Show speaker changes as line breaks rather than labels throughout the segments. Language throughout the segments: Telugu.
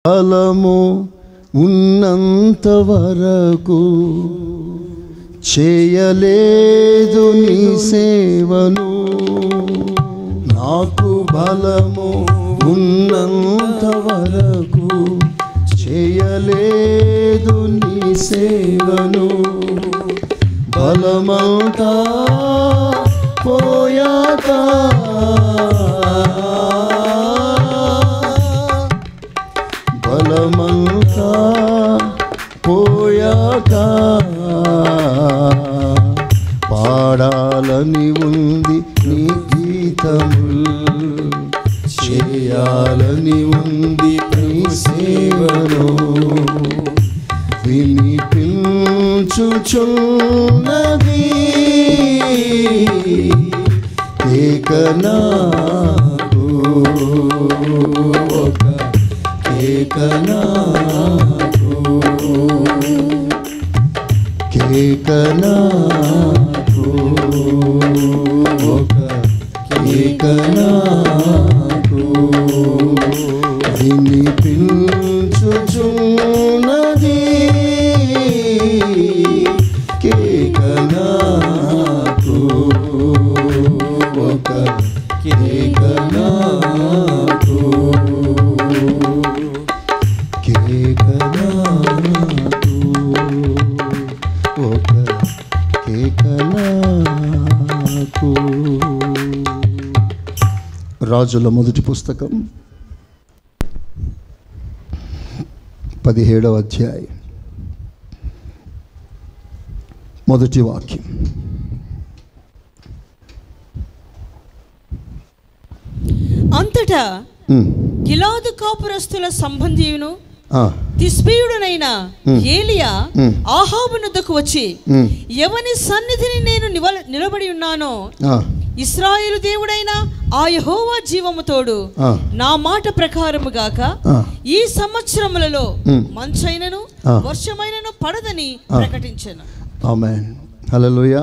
బలము ఉన్నంత వరకు చేయలేదు నీ సేవను. నాకు బలము ఉన్నంత వరకు చేయలేదు నీ సేవను. బలమంతా పోయాక బలమంతా పోయాక పాడాలని ఉంది నీ గీతములు, చేయాలని ఉంది నీ సేవను. వినిపించుచున్నది ఏకనాకు ఒక కేకనాకు కేకనాకు ఒక కేకనాకు వినిపించుచున్నది కేకనాకు ఒక కేకనాకు కేకనాకు ఒక కేకనాకు. రాజుల మొదటి పుస్తకం 17వ అధ్యాయం మొదటి వాక్యం.
అంతటా గిలాదు కాపురస్తుల సంబంధియును తిష్బీయుడనైన ఏలియా ఆహాబునొద్దకు వచ్చి, ఎవని సన్నిధిని నేను నిలబడి ఉన్నానో ఇశ్రాయేలు దేవుడైన ఆ యెహోవా జీవము తోడు నా మాట ప్రకారము గాక ఈ సంవత్సరములలో మంచైనను వర్షమైనను పడదని ప్రకటించెను.
ఆమేన్. హల్లెలూయా.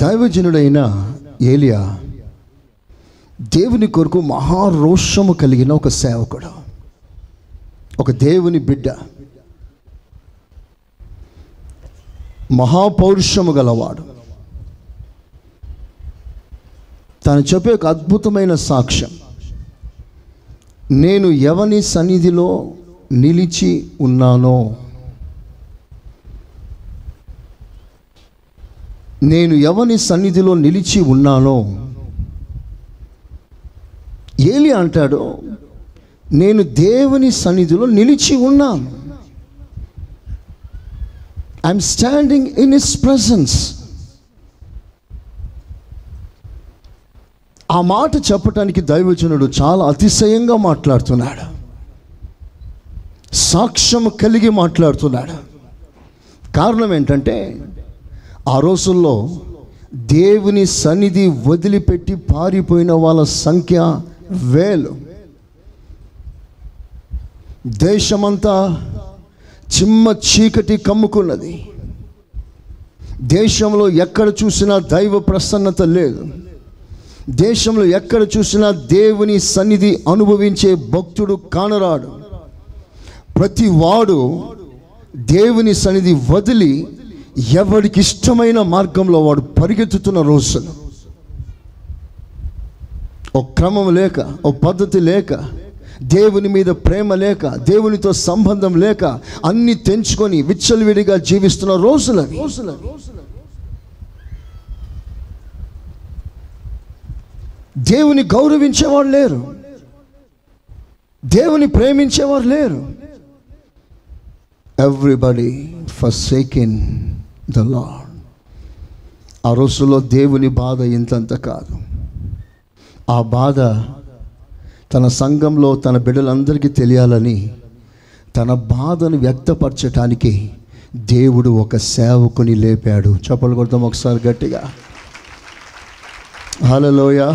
దైవజనుడైన ఏలియా దేవుని కొరకు మహారోషము కలిగిన ఒక సేవకుడు, ఒక దేవుని బిడ్డ, మహాపౌరుషము గలవాడు. తను చెప్పే ఒక అద్భుతమైన సాక్ష్యం, నేను ఎవని సన్నిధిలో నిలిచి ఉన్నానో, నేను ఎవని సన్నిధిలో నిలిచి ఉన్నానో, ఏలియా అంటాడు, నేను దేవుని సన్నిధిలో నిలిచి ఉన్నాను. I'm standing in his presence. ఆ మాట చెప్పటానికి దైవజనుడు చాలా అతిశయంగా మాట్లాడుతున్నాడు, సాక్ష్యం కలిగి మాట్లాడుతున్నాడు. కారణం ఏంటంటే, ఆ రోజుల్లో దేవుని సన్నిధి వదిలిపెట్టి పారిపోయిన వాళ్ళ సంఖ్య వేలు. దేశమంతా చిమ్మ చీకటి కమ్ముకున్నది. దేశంలో ఎక్కడ చూసినా దైవ ప్రసన్నత లేదు. దేశంలో ఎక్కడ చూసినా దేవుని సన్నిధి అనుభవించే భక్తుడు కానరాడు. ప్రతి వాడు దేవుని సన్నిధి వదిలి ఎవరికి ఇష్టమైన మార్గంలో వాడు పరిగెత్తుతున్న రోజులు. ఓ క్రమం లేక, ఓ పద్ధతి లేక, దేవుని మీద ప్రేమ లేక, దేవునితో సంబంధం లేక అన్ని తెంచుకొని విచ్చలవిడిగా జీవిస్తున్న రోజులు. దేవుని గౌరవించేవారు లేరు, దేవుని ప్రేమించేవారు లేరు. Everybody forsaken the lord. ఆ రోజుల్లో దేవుని బాధ ఇంతంత కాదు. ఆ బాధ తన సంఘంలో తన బిడ్డలందరికీ తెలియాలని తన బాధను వ్యక్తపరచటానికి దేవుడు ఒక సేవకుని లేపాడు. చప్పలు కొడతాం ఒకసారి గట్టిగా. హల్లెలూయా.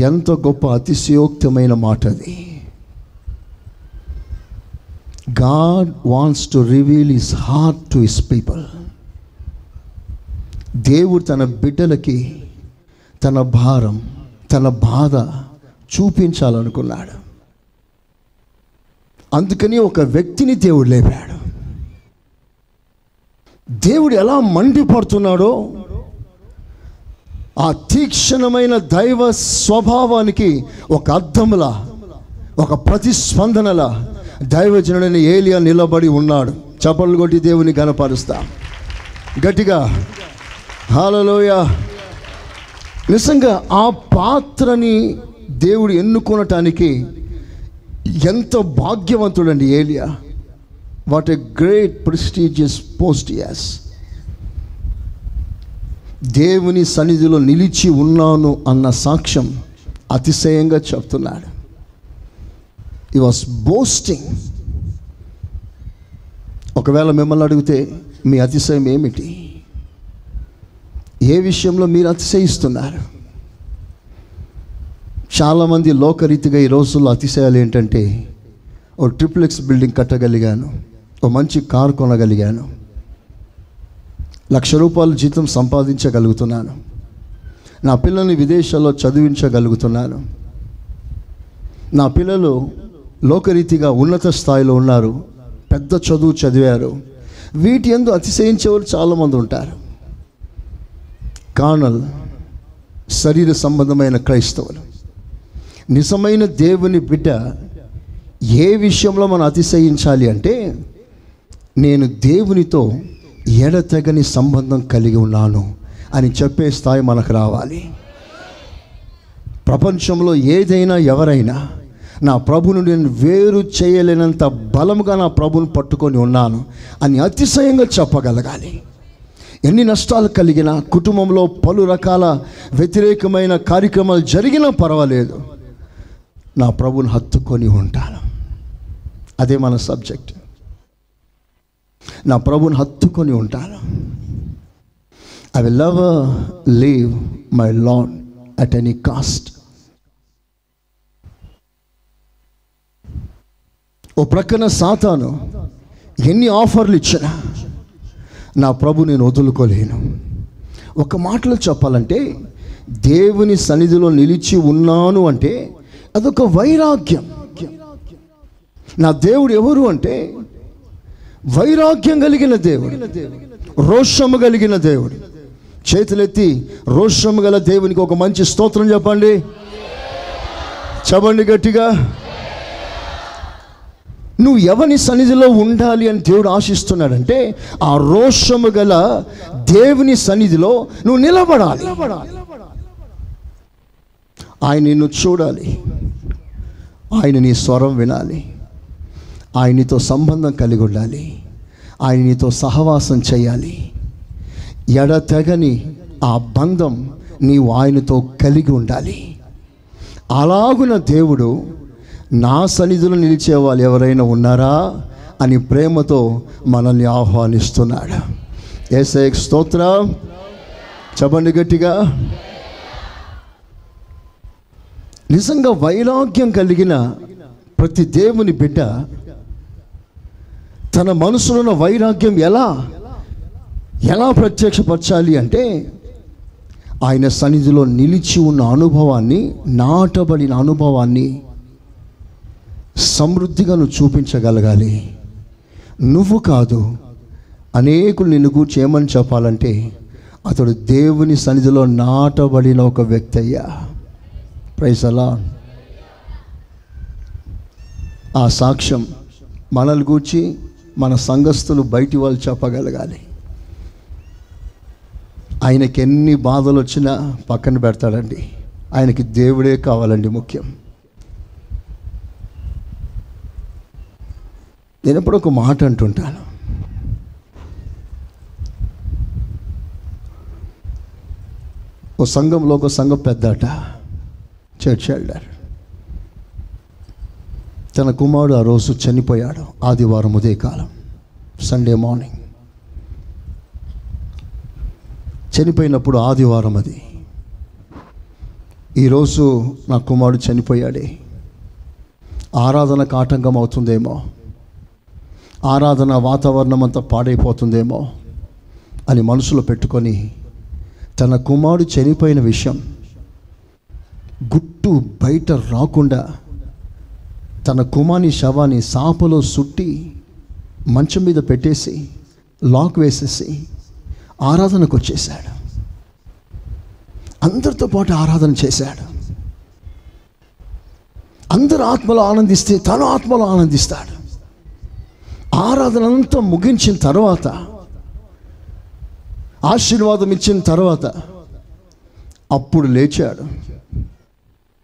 ఎంత గొప్ప అతిశయోక్తమైన మాట అది. God wants to reveal his heart to his people. దేవుడు తన బిడ్డలకి తన భారం, తన బాధ చూపించాలనుకున్నాడు. అందుకని ఒక వ్యక్తిని దేవుడు లేపాడు. దేవుడు ఎలా మండిపడుతున్నాడో ఆ తీక్షణమైన దైవ స్వభావానికి ఒక అర్థంలా, ఒక ప్రతిస్పందనలా దైవజనుడైన ఏలియా నిలబడి ఉన్నాడు. చప్పట్లు కొట్టి దేవుని ఘనపరుస్తా గట్టిగా హల్లెలూయా. నిజంగా ఆ పాత్రని దేవుడు ఎన్నుకొనటానికి ఎంత భాగ్యవంతుడండి ఏలియా. What a great prestigious post as. దేవుని సన్నిధిలో నిలిచి ఉన్నాను అన్న సాక్ష్యం అతిశయంగా చెప్తున్నాడు. He was boasting. ఒకవేళ మిమ్మల్ని అడిగితే మీ అతిశయం ఏమిటి? ఏ విషయంలో మీరు అతిశయిస్తున్నారు? చాలామంది లోకరీతిగా ఈ రోజుల్లో అతిశయాలు ఏంటంటే, ఓ ట్రిప్లెక్స్ బిల్డింగ్ కట్టగలిగాను, ఓ మంచి కారు కొనగలిగాను, ₹1,00,000 జీతం సంపాదించగలుగుతున్నాను, నా పిల్లల్ని విదేశాల్లో చదివించగలుగుతున్నాను, నా పిల్లలు లోకరీతిగా ఉన్నత స్థాయిలో ఉన్నారు, పెద్ద చదువు చదివారు. వీటి యందు అతిశయించేవారు చాలామంది ఉంటారు. కార్నల్, శరీర సంబంధమైన క్రైస్తవులు. నిజమైన దేవుని బిడ్డ ఏ విషయంలో మనం అతిశయించాలి అంటే, నేను దేవునితో ఎడతెగని సంబంధం కలిగి ఉన్నాను అని చెప్పే స్థాయి మనకు రావాలి. ప్రపంచంలో ఏదైనా ఎవరైనా నా ప్రభును నేను వేరు చేయలేనంత బలముగా నా ప్రభుని పట్టుకొని ఉన్నాను అని అతిశయంగా చెప్పగలగాలి. ఎన్ని నష్టాలు కలిగినా, కుటుంబంలో పలు రకాల వ్యతిరేకమైన కార్యక్రమాలు జరిగినా పర్వాలేదు, నా ప్రభుని హత్తుకొని ఉంటాను. అదే మన సబ్జెక్ట్. నా ప్రభుని హత్తుకొని ఉంటాను. I will never leave my lord at any cost. ఓ ప్రక్కన సాతాను ఎన్ని ఆఫర్లు ఇచ్చినా నా ప్రభు నేను వదులుకోలేను. ఒక మాటలో చెప్పాలంటే, దేవుని సన్నిధిలో నిలిచి ఉన్నాను అంటే అదొక వైరాగ్యం. నా దేవుడు ఎవరు అంటే వైరాగ్యం కలిగిన దేవుడు, రోషము కలిగిన దేవుడు. చేతులెత్తి రోషము గల దేవునికి ఒక మంచి స్తోత్రం చెప్పండి. చెప్పండి గట్టిగా. నువ్వు ఎవని సన్నిధిలో ఉండాలి అని దేవుడు ఆశిస్తున్నాడంటే, ఆ రోషము గల దేవుని సన్నిధిలో నువ్వు నిలబడాలి. ఆయన నిన్ను చూడాలి, ఆయన నీ స్వరం వినాలి, ఆయన నీతో సంబంధం కలిగి ఉండాలి, ఆయన నీతో సహవాసం చేయాలి. ఎడతెగని ఆ బంధం నీవు ఆయనతో కలిగి ఉండాలి. అలాగున దేవుడు నా సన్నిధిలో నిలిచే వాళ్ళు ఎవరైనా ఉన్నారా అని ప్రేమతో మనల్ని ఆహ్వానిస్తున్నాడు. యేసయ్యకు స్తోత్రం. చెప్పండి గట్టిగా. నిజంగా వైరాగ్యం కలిగిన ప్రతి దేవుని బిడ్డ తన మనసులో ఉన్న వైరాగ్యం ఎలా ప్రత్యక్షపరచాలి అంటే, ఆయన సన్నిధిలో నిలిచి ఉన్న అనుభవాన్ని, నాటబడిన అనుభవాన్ని సమృద్ధిగా నువ్వు చూపించగలగాలి. నువ్వు కాదు, అనేకులు నిన్ను గూర్చి ఏమని చెప్పాలంటే, అతడు దేవుని సన్నిధిలో నాటబడిన ఒక వ్యక్తి అయ్యా. Praise the Lord. ఆ సాక్ష్యం మనల్ని గూర్చి మన సంఘస్థులు బయటి వాళ్ళు చెప్పగలగాలి. ఆయనకి ఎన్ని బాధలు వచ్చినా పక్కన పెడతాడండి. ఆయనకి దేవుడే కావాలండి ముఖ్యం. నేను ఎప్పుడు ఒక మాట అంటుంటాను, ఓ సంఘంలో ఒక సంఘం పెద్దట, చర్చ్ ఎల్డర్, తన కుమారుడు ఆ రోజు చనిపోయాడు. ఆదివారం ఉదయకాలం, సండే మార్నింగ్ చనిపోయినప్పుడు ఆదివారం అది. ఈరోజు నా కుమారుడు చనిపోయాడే, ఆరాధనకు ఆటంకం అవుతుందేమో, ఆరాధన వాతావరణం అంతా పాడైపోతుందేమో అని మనసులో పెట్టుకొని తన కుమారుడు చనిపోయిన విషయం గుట్టు బయట రాకుండా తన కుమారుని శవాన్ని సాపలో సుట్టి మంచం మీద పెట్టేసి లాక్ వేసేసి ఆరాధనకు వచ్చేసాడు. అందరితో పాటు ఆరాధన చేశాడు. అందరు ఆత్మలో ఆనందిస్తే తను ఆత్మలో ఆనందిస్తాడు. ఆరాధన అంతా ముగించిన తర్వాత, ఆశీర్వాదం ఇచ్చిన తర్వాత అప్పుడు లేచాడు.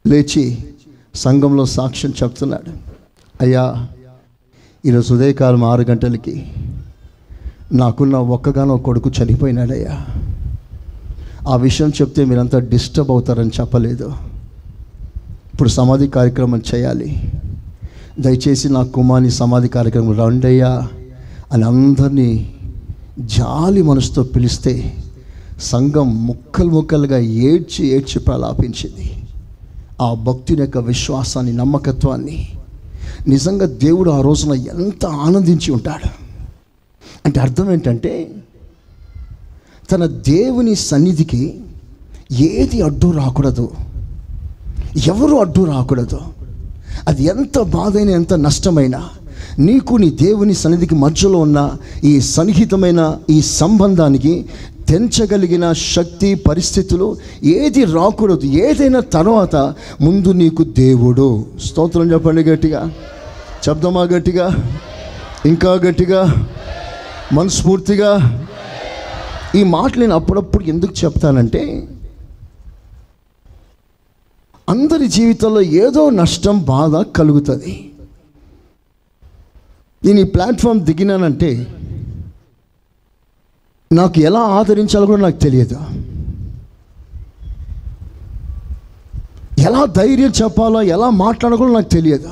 లేచి సంఘంలో సాక్ష్యం చెప్తున్నాడు. అయ్యా, ఈరోజు ఉదయకాలం 6 గంటలకి నాకున్న ఒక్కగానో కొడుకు చనిపోయినాడయ్యా. ఆ విషయం చెప్తే మీరంతా డిస్టర్బ్ అవుతారని చెప్పలేదు. ఇప్పుడు సమాధి కార్యక్రమం చేయాలి, దయచేసి నా కుమారుని సమాధి కార్యక్రమం రండయ్యా అని అందరినీ జాలి మనసుతో పిలిస్తే సంఘం ముక్కలు ముక్కలుగా ఏడ్చి ప్రలాపించింది. ఆ భక్తుని యొక్క విశ్వాసాన్ని, నమ్మకత్వాన్ని నిజంగా దేవుడు ఆ రోజున ఎంత ఆనందించి ఉంటాడు అంటే అర్థం ఏంటంటే, తన దేవుని సన్నిధికి ఏది అడ్డు రాకూడదు, ఎవరు అడ్డు రాకూడదు. అది ఎంత బాధైనా, ఎంత నష్టమైనా, నీకు నీ దేవుని సన్నిధికి మధ్యలో ఉన్న ఈ సన్నిహితమైన ఈ సంబంధానికి తెంచగలిగిన శక్తి, పరిస్థితులు ఏది రాకూడదు. ఏదైనా తర్వాత ముందు నీకు దేవుడు. స్తోత్రం చెప్పండి గట్టిగా, చెప్దామా గట్టిగా, ఇంకా గట్టిగా, మనస్ఫూర్తిగా. ఈ మాటలు నేను అప్పుడప్పుడు ఎందుకు చెప్తానంటే, అందరి జీవితంలో ఏదో నష్టం, బాధ కలుగుతుంది. నేను ఈ ప్లాట్ఫామ్ దిగినానంటే నాకు ఎలా ఆదరించాలో కూడా నాకు తెలియదు, ఎలా ధైర్యం చెప్పాలో, ఎలా మాట్లాడాలో కూడా నాకు తెలియదు.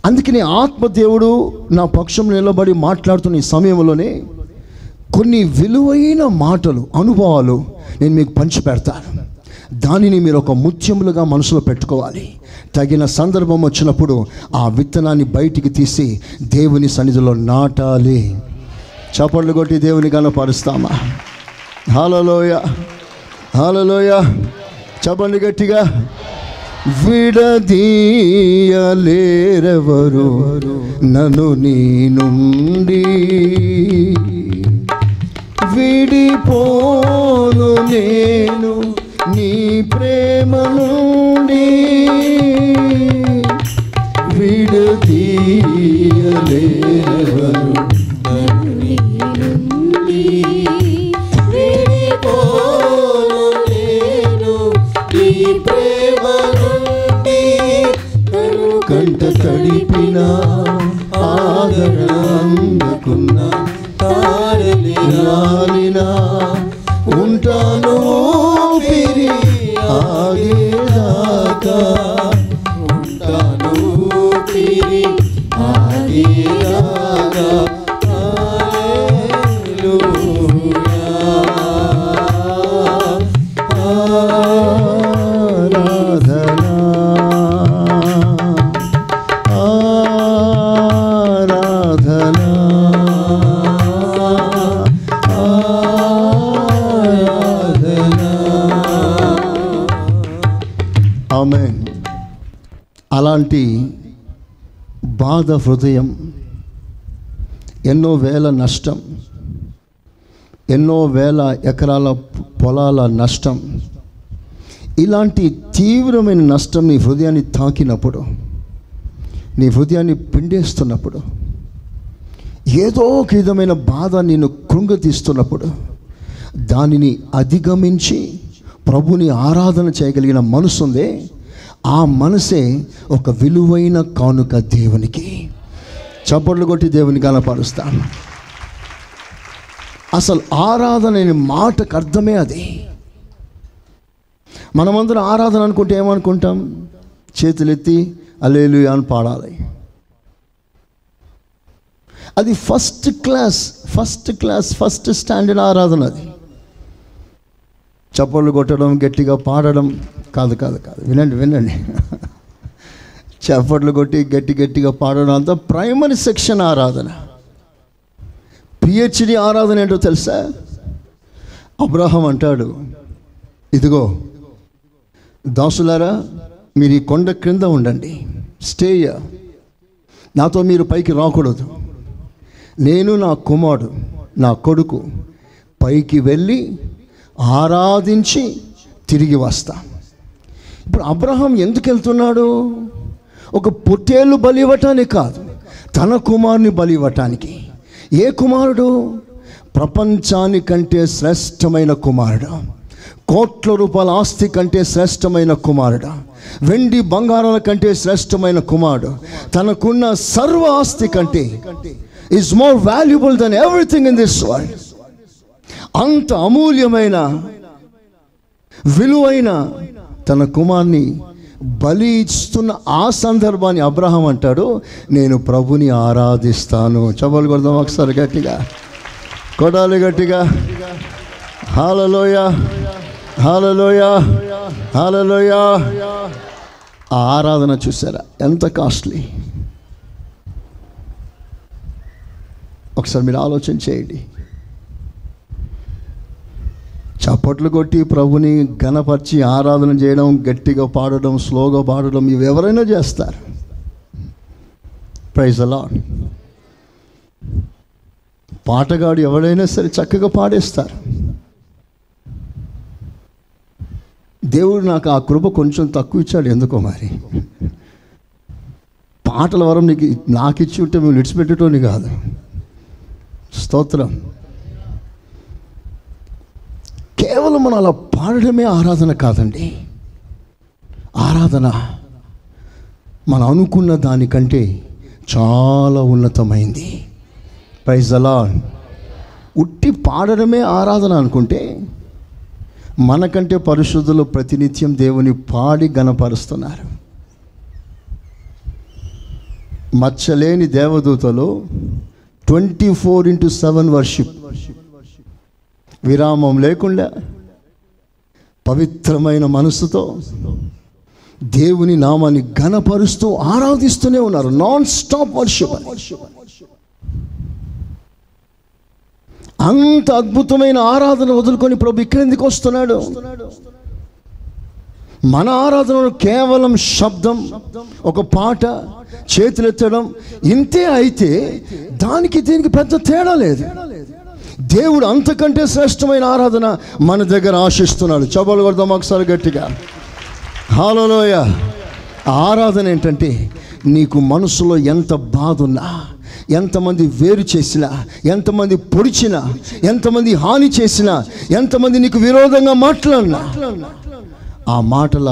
అందుకని ఆత్మదేవుడు నా పక్షం నిలబడి మాట్లాడుతున్న ఈ సమయంలోనే కొన్ని విలువైన మాటలు, అనుభవాలు నేను మీకు పంచిపెడతాను. దానిని మీరు ఒక ముత్యములుగా మనసులో పెట్టుకోవాలి. తగిన సందర్భం వచ్చినప్పుడు ఆ విత్తనాన్ని బయటికి తీసి దేవుని సన్నిధిలో నాటాలి. చప్పట్లు కొట్టి దేవుని కనపరుస్తామా? హల్లెలూయా, హల్లెలూయా. చప్పట్లు గట్టిగా. విడదీయలేరెవరు నన్ను నీ నుండి, విడిపోను నేను నీ ప్రేమ నుండి, విడదీయలేరెవరు నన్ను నీ నుండి, విడిపోను నేను నీ ప్రేమ నుండి. కంట తడిపిన ఆదరణ అందుకున్న తారలినా ఉంటాను పిరి ఆగేదాకా, ఉంటాను పిరి ఆగేదాకా. హల్లెలూయా, ఆరాధనా, ఆరాధనా, ఆమేన్. అలాంటి బాధ హృదయం, ఎన్నో వేల నష్టం, ఎన్నో వేల ఎకరాల పొలాల నష్టం, ఇలాంటి తీవ్రమైన నష్టం నీ హృదయాన్ని తాకినప్పుడు, నీ హృదయాన్ని పిండేస్తున్నప్పుడు, ఏదో ఒక విధమైన బాధ నిన్ను కృంగతీస్తున్నప్పుడు, దానిని అధిగమించి ప్రభుని ఆరాధన చేయగలిగిన మనసు ఉందే, ఆ మనసే ఒక విలువైన కానుక దేవునికి. చప్పట్లు కొట్టి దేవుని కనపరుస్తాను. అసలు ఆరాధన అనే మాటకు అర్థమే అది. మనమందరం ఆరాధన అనుకుంటే ఏమనుకుంటాం? చేతులెత్తి హల్లెలూయా అని పాడాలి. అది ఫస్ట్ క్లాస్ ఫస్ట్ స్టాండర్డ్ ఆరాధన. అది చప్పట్లు కొట్టడం, గట్టిగా పాడడం కాదు. వినండి. చప్పట్లు కొట్టి గట్టిగా పాడడం అంతా ప్రైమరీ సెక్షన్ ఆరాధన. పిహెచ్డి ఆరాధన ఏంటో తెలుసా? అబ్రహాం అంటాడు, ఇదిగో దాసులారా, మీరు ఈ కొండ క్రింద ఉండండి, స్టే హియర్, నాతో మీరు పైకి రాకూడదు. నేను నా కుమారుడు, నా కొడుకు పైకి వెళ్ళి ఆరాధించి తిరిగి వస్తా. ఇప్పుడు అబ్రహాం ఎందుకు వెళ్తున్నాడు? ఒక పొట్టేలు బలి ఇవ్వటానికి కాదు, తన కుమారుని బలి ఇవ్వటానికి. ఏ కుమారుడు? ప్రపంచానికంటే శ్రేష్టమైన కుమారుడు, కోట్ల రూపాయల ఆస్తి కంటే శ్రేష్టమైన కుమారుడు, వెండి బంగారాల కంటే శ్రేష్టమైన కుమారుడు, తనకున్న సర్వ ఆస్తి కంటే is more valuable than everything in this world. అంత అమూల్యమైన విలువైన తన కుమార్ని బలి ఇస్తున్న ఆ సందర్భాన్ని అబ్రహాం అంటాడు, నేను ప్రభుని ఆరాధిస్తాను. చప్పట్లు కొడదాం ఒకసారి గట్టిగా, కొడాలి గట్టిగా. హల్లెలూయా, హల్లెలూయా, హల్లెలూయా. ఆ ఆరాధన చూసారా ఎంత కాస్ట్లీ? ఒకసారి మీరు ఆలోచన చేయండి. చప్పట్లు కొట్టి ప్రభుని ఘనపరిచి ఆరాధన చేయడం, గట్టిగా పాడడం, స్లోగా పాడడం, ఇవి ఎవరైనా చేస్తారు. Praise the lord. పాటగాడు ఎవరైనా సరే చక్కగా పాడేస్తారు. దేవుడు నాకు ఆ కృప కొంచెం తక్కువ ఇచ్చాడు ఎందుకో మరి. పాటల వరం నాకు ఇచ్చి ఉంటే మేము విడిచిపెట్టేటోని కాదు. స్తోత్రం. కేవలం మనం అలా పాడడమే ఆరాధన కాదండి. ఆరాధన మనం అనుకున్న దానికంటే చాలా ఉన్నతమైంది. Praise the lord. ఉట్టి పాడడమే ఆరాధన అనుకుంటే మనకంటే పరిశుద్ధులు ప్రతినిత్యం దేవుని పాడి ఘనపరుస్తున్నారు. మచ్చలేని దేవదూతలు 24/7 వర్షిప్, విరామం లేకుండా పవిత్రమైన మనసుతో దేవుని నామాన్ని ఘనపరుస్తూ ఆరాధిస్తూనే ఉన్నారు. Non stop worship. అంత అద్భుతమైన ఆరాధన వదులుకొని ప్రభు ఇక్కడ ఎందుకు వస్తున్నాడు? మన ఆరాధనలో కేవలం శబ్దం, ఒక పాట, చేతులెత్తడం ఇంతే అయితే దానికి దీనికి పెద్ద తేడా లేదు. దేవుడు అంతకంటే శ్రేష్టమైన ఆరాధన మన దగ్గర ఆశిస్తున్నాడు. చప్పట్లు కొడదాం ఒకసారి గట్టిగా. హల్లెలూయా. ఆరాధన ఏంటంటే నీకు మనసులో ఎంత బాధ ఉన్నా, ఎంతమంది వేరు చేసినా, ఎంతమంది పొడిచినా, ఎంతమంది హాని చేసినా, ఎంతమంది నీకు విరోధంగా మాట్లాడినా, ఆ మాటల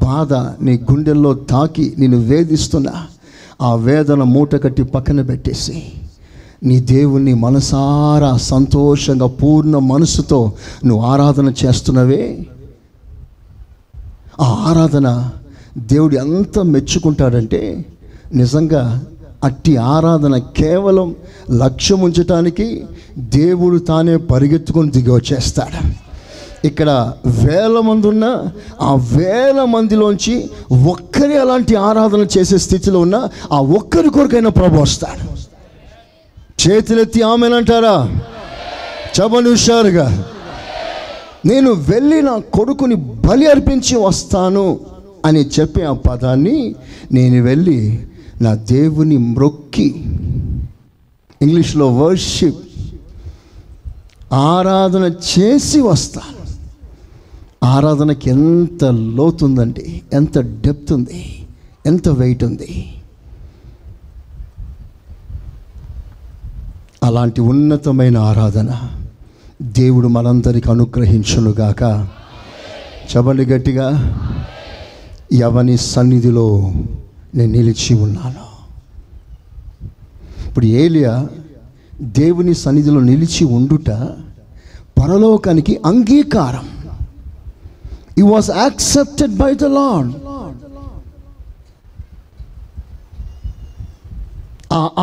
బాధ నీ గుండెల్లో తాకి నిన్ను వేధిస్తున్నా, ఆ వేదన మూట కట్టి పక్కన పెట్టేసి నీ దేవుణ్ణి మనసారా సంతోషంగా పూర్ణ మనసుతో నువ్వు ఆరాధన చేస్తున్నవే, ఆ ఆరాధన దేవుడు ఎంత మెచ్చుకుంటాడంటే నిజంగా అట్టి ఆరాధన కేవలం లక్ష్యం ఉంచటానికి దేవుడు తానే పరిగెత్తుకొని దిగి వచ్చేస్తాడు. ఇక్కడ 1000 మంది ఉన్న ఆ 1000 మందిలోంచి ఒక్కరి అలాంటి ఆరాధన చేసే స్థితిలో ఉన్న ఆ ఒక్కరి కొరకైనా ప్రభు వస్తాడు. చేతులెత్తి ఆమెనంటారా? చెప్పండి హుషారుగా. నేను వెళ్ళి నా కొడుకుని బలి అర్పించి వస్తాను అని చెప్పే ఆ పదాన్ని నేను వెళ్ళి నా దేవుని మ్రొక్కి, ఇంగ్లీష్లో వర్షిప్, ఆరాధన చేసి వస్తాను. ఆరాధనకి ఎంత లోతుందండి, ఎంత డెప్త్ ఉంది, ఎంత వెయిట్ ఉంది. అలాంటి ఉన్నతమైన ఆరాధన దేవుడు మనందరికి అనుగ్రహించునుగాక. చెప్పండి గట్టిగా. ఎవని సన్నిధిలో నేను నిలిచి ఉన్నాను. ఇప్పుడు ఏలియా దేవుని సన్నిధిలో నిలిచి ఉండుట పరలోకానికి అంగీకారం. He was accepted by the Lord.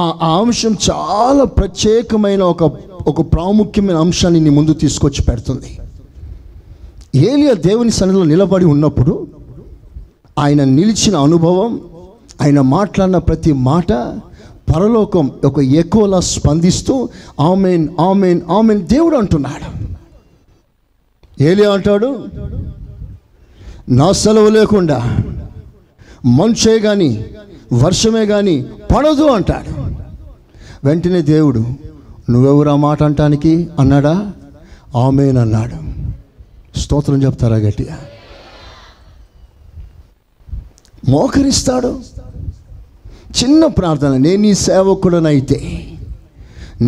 ఆ అంశం చాలా ప్రత్యేకమైన ఒక ప్రాముఖ్యమైన అంశాన్ని నీ ముందు తీసుకొచ్చి పెడుతుంది. ఏలియా దేవుని సన్నిధిలో నిలబడి ఉన్నప్పుడు ఆయన నిలిచిన అనుభవం, ఆయన మాట్లాడిన ప్రతి మాట పరలోకం ఒక ఎకోలా స్పందిస్తూ ఆమేన్ ఆమేన్ ఆమేన్ దేవుడు అంటున్నాడు. ఏలియా అంటాడు, నా సెలవు లేకుండా మంచే కానీ వర్షమే కానీ పడదు అంటాడు. వెంటనే దేవుడు, నువ్వెవరు ఆ మాట అంటానికి అన్నాడా? ఆమేన్ అన్నాడు. స్తోత్రం చెప్తారా గట్టిగా? మోకరిస్తాడు. చిన్న ప్రార్థన, నేను నీ సేవకుడనైతే,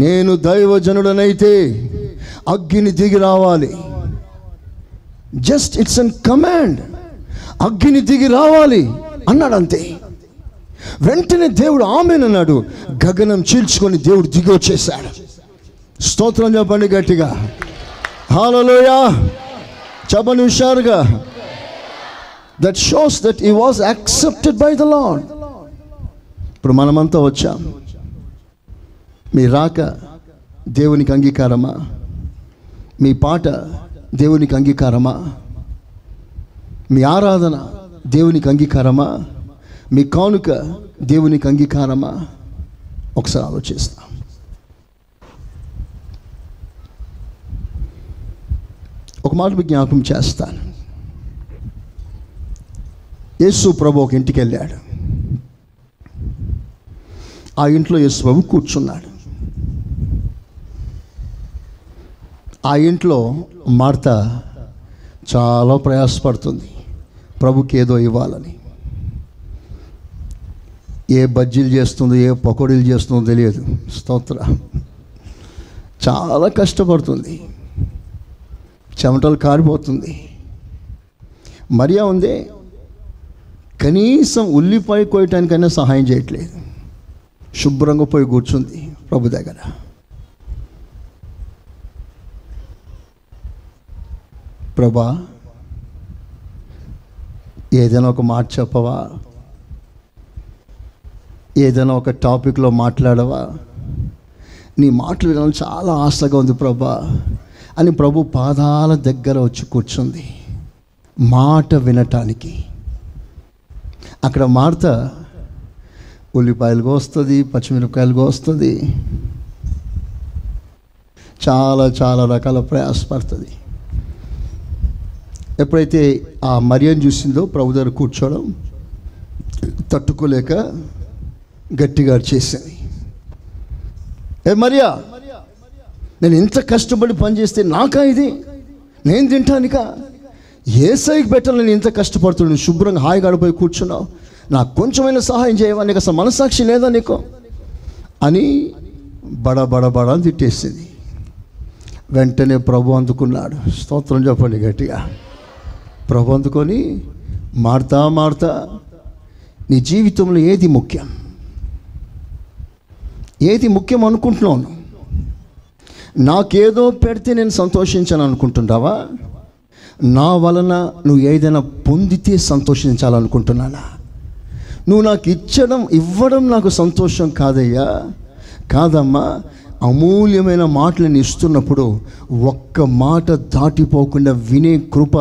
నేను దైవజనుడనైతే అగ్ని దిగి రావాలి. జస్ట్ ఇట్స్ అన్ కమాండ్, అగ్ని దిగి రావాలి అన్నాడు అంతే. వెంటనే దేవుడు ఆమేన్ అన్నాడు. గగనం చీల్చుకొని దేవుడు దిగి వచ్చేసాడు. స్తోత్రం చెప్పండి గట్టిగా. హల్లెలూయా చెప్పండి హుషారుగా. That shows that he was accepted by the lord. ఇప్పుడు మనమంతా వచ్చాం. మీ రాక దేవునికి అంగీకారమా? మీ పాట దేవునికి అంగీకారమా? మీ ఆరాధన దేవునికి అంగీకారమా? మీ కానుక దేవునికి అంగీకారమా? ఒకసారి ఆలోచిస్తాం. ఒక మాట మీకు జ్ఞాపకం చేస్తాను. యేసు ప్రభు ఒక ఇంటికి వెళ్ళాడు. ఆ ఇంట్లో యేసు ప్రభు కూర్చున్నాడు. ఆ ఇంట్లో మార్త చాలా ప్రయాసపడుతుంది ప్రభుకి ఏదో ఇవ్వాలని. ఏ బజ్జీలు చేస్తుందో, ఏ పకోడీలు చేస్తుందో తెలియదు. స్తోత్ర. చాలా కష్టపడుతుంది, చెమటలు కారిపోతుంది. మరియా ఉంది, కనీసం ఉల్లిపాయ కోయటానికైనా సహాయం చేయట్లేదు. శుభ్రంగా పోయి కూర్చుంది ప్రభు దగ్గర. ప్రభా, ఏదైనా ఒక మాట చెప్పవా? ఏదైనా ఒక టాపిక్లో మాట్లాడవా? నీ మాటలు వినాలని చాలా ఆశగా ఉంది ప్రభా అని ప్రభు పాదాల దగ్గర వచ్చి కూర్చుంది మాట వినటానికి. అక్కడ మార్త ఉల్లిపాయలు కోస్తుంది, పచ్చిమిరపకాయలు కోస్తుంది, చాలా చాలా రకాల ప్రయాసపడుతుంది. ఎప్పుడైతే ఆ మరియను చూసిందో ప్రభు దగ్గర కూర్చోవడం తట్టుకోలేక గట్టిగా చేసింది. ఏ మరియా, నేను ఇంత కష్టపడి పనిచేస్తే నాకా ఇది? నేను తింటానికా? యేసయ్యకి పెట్టాలి. నేను ఇంత కష్టపడుతున్నాను, శుభ్రంగా హాయిగా గడిపోయి కూర్చున్నావు, నాకు కొంచెమైనా సహాయం చేయవా? నీకు అసలు మనసాక్షి లేదా నీకు అని బడ తిట్టేసింది. వెంటనే ప్రభు అందుకున్నాడు. స్తోత్రం చెప్పండి గట్టిగా. ప్రభు అందుకొని, మార్తా నీ జీవితంలో ఏది ముఖ్యం? ఏది ముఖ్యం అనుకుంటున్నాను? నాకేదో పెడితే నేను సంతోషించాను అనుకుంటున్నావా? నా వలన నువ్వు ఏదైనా పొందితే సంతోషించాలనుకుంటున్నానా? నువ్వు నాకు ఇవ్వడం నాకు సంతోషం కాదయ్యా, కాదమ్మా. అమూల్యమైన మాటలను ఇస్తున్నప్పుడు ఒక్క మాట దాటిపోకుండా వినే కృప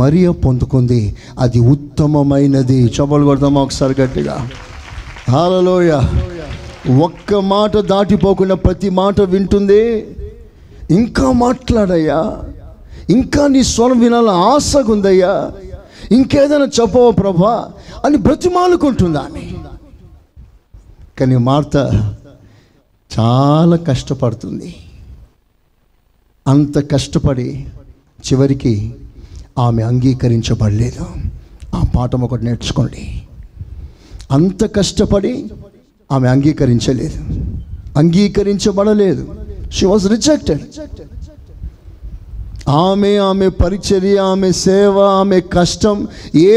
మరియ పొందుకుంది. అది ఉత్తమమైనది. చప్పలు కొడతామా ఒకసారి గట్టిగా? హల్లెలూయా. ఒక్క మాట దాటిపోకుండా ప్రతి మాట వింటుంది. ఇంకా మాట్లాడయ్యా, ఇంకా నీ స్వరం వినాలని ఆశగా ఉందయ్యా, ఇంకేదైనా చెప్పవా ప్రభా అని బ్రతిమాలుకుంటుంది ఆమె. కానీ మార్త చాలా కష్టపడుతుంది. అంత కష్టపడి చివరికి ఆమె అంగీకరించబడలేదు. ఆ పాఠం ఒకటి నేర్చుకోండి. అంత కష్టపడి ఆమె అంగీకరించబడలేదు. She was rejected. ఆమె పరిచర్య, ఆమె సేవ, ఆమె కష్టం ఏ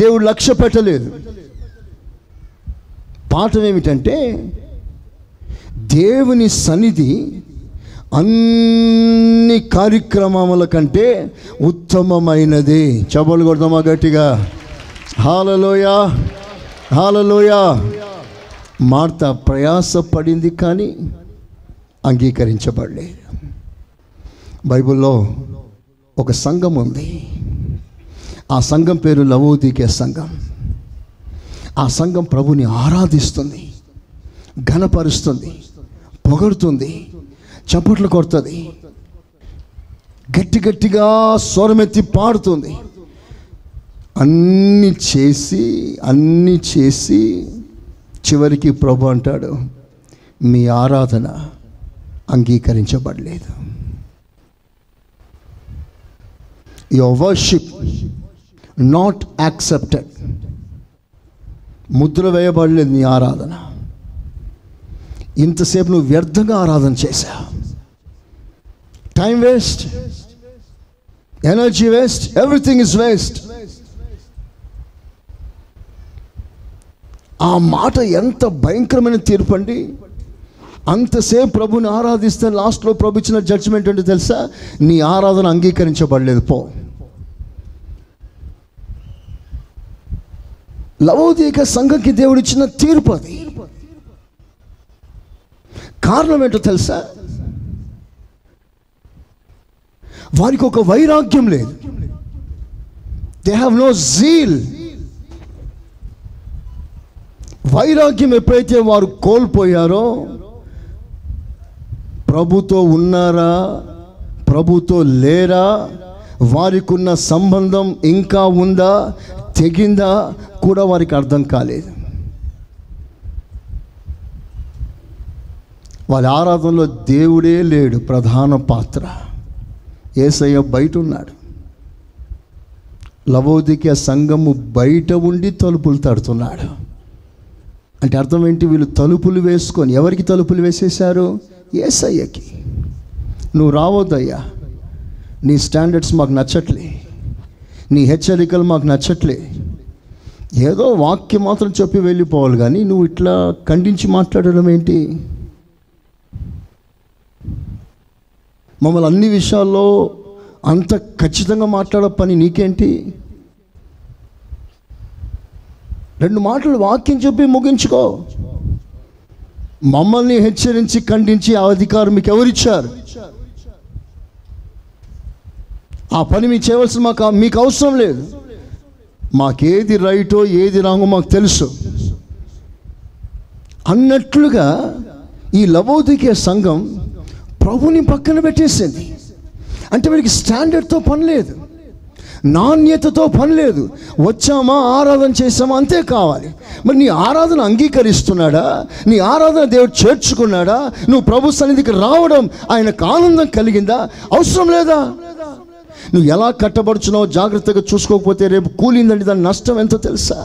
దేవుడు లక్ష్య పెట్టలేదు. పాఠం ఏమిటంటే, దేవుని సన్నిధి అన్ని కార్యక్రమముల కంటే ఉత్తమమైనది. చప్పలు కొడతామా గట్టిగా? హల్లెలూయా, హల్లెలూయా. మార్త ప్రయాసపడింది కానీ అంగీకరించబడలేదు. బైబిల్లో ఒక సంఘం ఉంది. ఆ సంఘం పేరు లవోదికే సంఘం. ఆ సంఘం ప్రభుని ఆరాధిస్తుంది, ఘనపరుస్తుంది, పొగడుతుంది, చప్పట్లు కొడుతుంది, గట్టిగా స్వరమెత్తి పాడుతుంది. అన్నీ చేసి చివరికి ప్రభు అంటాడు, మీ ఆరాధన అంగీకరించబడలేదు. Your worship not accepted. ముద్ర వేయబడలేదు నీ ఆరాధన. ఇంతసేపు నువ్వు వ్యర్థంగా ఆరాధన చేశావు. Time waste, energy waste, everything is waste. ఆ మాట ఎంత భయంకరమైన తీర్పు అండి. అంతసేపు ప్రభుని ఆరాధిస్తే లాస్ట్లో ప్రభు ఇచ్చిన జడ్జిమెంట్ అంటే తెలుసా? నీ ఆరాధన అంగీకరించబడలేదు, పో. లవోదిక సంఘంకి దేవుడు ఇచ్చిన తీర్పు అది. కారణం ఏంటో తెలుసా? వారికి ఒక వైరాగ్యం లేదు. They have no zeal. వైరాగ్యం ఎప్పుడైతే వారు కోల్పోయారో, ప్రభుతో ఉన్నారా, ప్రభుతో లేరా, వారికి ఉన్న సంబంధం ఇంకా ఉందా, తెగిందా కూడా వారికి అర్థం కాలేదు. వాళ్ళ ఆరాధనలో దేవుడే లేడు ప్రధాన పాత్ర. యేసయ్య బయట ఉన్నాడు. లవోదికీయ సంఘము బయట ఉండి తలుపులు తడుతున్నాడు. అంటే అర్థం ఏంటి? వీళ్ళు తలుపులు వేసుకొని, ఎవరికి తలుపులు వేసేశారు? యేసయ్యకి. నువ్వు రావద్దయ్యా, నీ స్టాండర్డ్స్ మాకు నచ్చట్లే, నీ హెచ్చరికలు మాకు నచ్చట్లే. ఏదో వాక్యం మాత్రం చెప్పి వెళ్ళిపోవాలి, కానీ నువ్వు ఇట్లా ఖండించి మాట్లాడడం ఏంటి? మమ్మల్ని అన్ని విషయాల్లో అంత ఖచ్చితంగా మాట్లాడే పని నీకేంటి? 2 మాటలు వాక్యం చెప్పి ముగించుకో. మమ్మల్ని హెచ్చరించి ఖండించి ఆ అధికారం మీకు ఎవరిచ్చారు? ఆ పని మీకు చేయవలసిన మీకు అవసరం లేదు. మాకేది రైటో ఏది రాంగో మాకు తెలుసు అన్నట్లుగా ఈ లవోదికీయ సంఘం ప్రభుని పక్కన పెట్టేసింది. అంటే వీడికి స్టాండర్డ్తో పని లేదు, నాణ్యతతో పని లేదు. వచ్చామా, ఆరాధన చేసామా, అంతే కావాలి. మరి నీ ఆరాధన అంగీకరిస్తున్నాడా? నీ ఆరాధన దేవుడు చేర్చుకున్నాడా? నువ్వు ప్రభు సన్నిధికి రావడం ఆయనకు ఆనందం కలిగిందా? అవసరం లేదా? నువ్వు ఎలా కట్టబడుచున్నావు జాగ్రత్తగా చూసుకోకపోతే రేపు కూలిందండి, దాని నష్టం ఎంతో తెలుసా?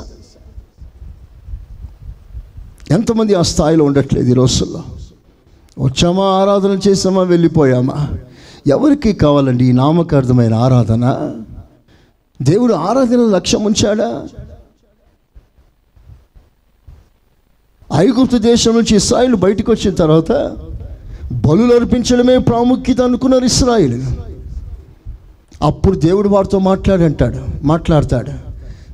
ఎంతమంది ఆ స్థాయిలో ఉండట్లేదు ఈ రోజుల్లో. వచ్చామా, ఆరాధన చేసామా, వెళ్ళిపోయామా. ఎవరికి కావాలండి ఈ నామకార్థమైన ఆరాధన? దేవుడు ఆరాధన లక్ష్యం ఉంచాడా? ఐగుప్తు దేశం నుంచి ఇశ్రాయేలు బయటకు వచ్చిన తర్వాత బలులు అర్పించడమే ప్రాముఖ్యత అనుకున్నారు ఇశ్రాయేలు. అప్పుడు దేవుడు వారితో మాట్లాడతాడు,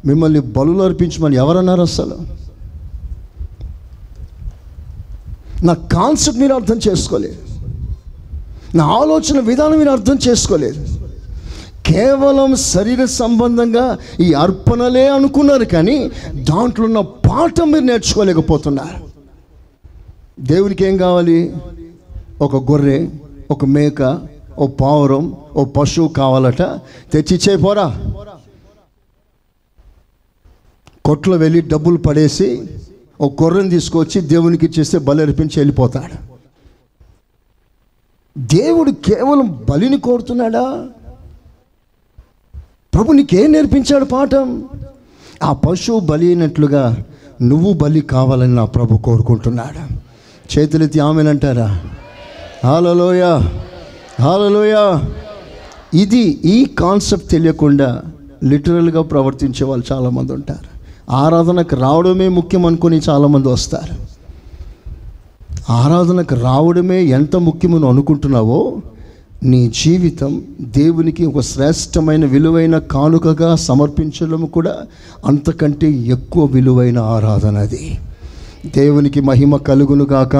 మిమ్మల్ని బలులు అర్పించమని ఎవరన్నారు? అసలు నా కాన్సెప్ట్ మీరు అర్థం చేసుకోలేదు, నా ఆలోచన విధానం మీరు అర్థం చేసుకోలేదు. కేవలం శరీర సంబంధంగా ఈ అర్పణలే అనుకున్నారు, కానీ దాంట్లో ఉన్న పాఠం మీరు నేర్చుకోలేకపోతున్నారు. దేవునికి ఏం కావాలి? ఒక గొర్రె, ఒక మేక, ఓ పావురం, ఓ పశువు కావాలట. తెచ్చిచ్చేపోరా. కొట్లో వెళ్ళి డబ్బులు పడేసి ఒక గొర్రెని తీసుకొచ్చి దేవునికి ఇచ్చేస్తే బలి అర్పించి వెళ్ళిపోతాడు. దేవుడు కేవలం బలిని కోరుతున్నాడా? ప్రభు నీకేం నేర్పించాడు పాఠం? ఆ పశువు బలి అయినట్లుగా నువ్వు బలి కావాలని నా ప్రభు కోరుకుంటున్నాడు. చేతులెత్తి ఆమెనంటారా? హల్లెలూయా, హల్లెలూయా. ఈ కాన్సెప్ట్ తెలియకుండా లిటరల్గా ప్రవర్తించే వాళ్ళు చాలామంది ఉంటారు. ఆరాధనకు రావడమే ముఖ్యం అనుకుని చాలామంది వస్తారు. ఆరాధనకు రావడమే ఎంత ముఖ్యమని అనుకుంటున్నావో, నీ జీవితం దేవునికి ఒక శ్రేష్టమైన విలువైన కానుకగా సమర్పించడం కూడా అంతకంటే ఎక్కువ విలువైన ఆరాధన అది. దేవునికి మహిమ కలుగును గాక.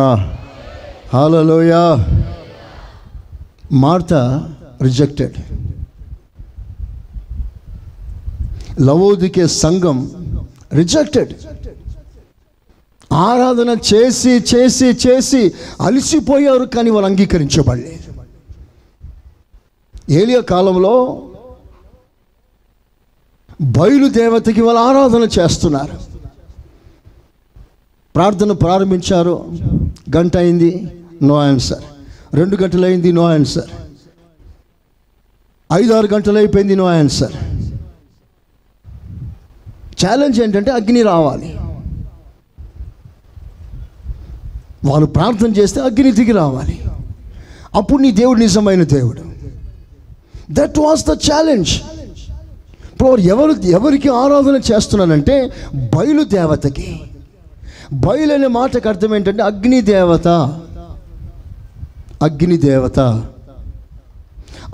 హల్లెలూయా. Martha rejected. లవోదికీయ సంఘం రిజెక్టెడ్. ఆరాధన చేసి చేసి చేసి అలసిపోయారు, కానీ వాళ్ళు అంగీకరించబడలేదు. ఏలియా కాలంలో బయలుదేవతకి వాళ్ళు ఆరాధన చేస్తున్నారు. ప్రార్థన ప్రారంభించారు, గంట అయింది, నో ఆన్సర్. 2 గంటలు అయింది, నో ఆన్సర్. 5-6 గంటలు అయిపోయింది, నో ఆన్సర్. ఛాలెంజ్ ఏంటంటే అగ్ని రావాలి. వాళ్ళు ప్రార్థన చేస్తే అగ్ని దిగి రావాలి. అప్పుడు నీ దేవుడు నిజమైన దేవుడు. That was the challenge. ఇప్పుడు ఎవరికి ఆరాధన చేస్తున్నానంటే బయలుదేవతకి. బయలు అనే మాటకు అర్థం ఏంటంటే అగ్నిదేవత. అగ్నిదేవత.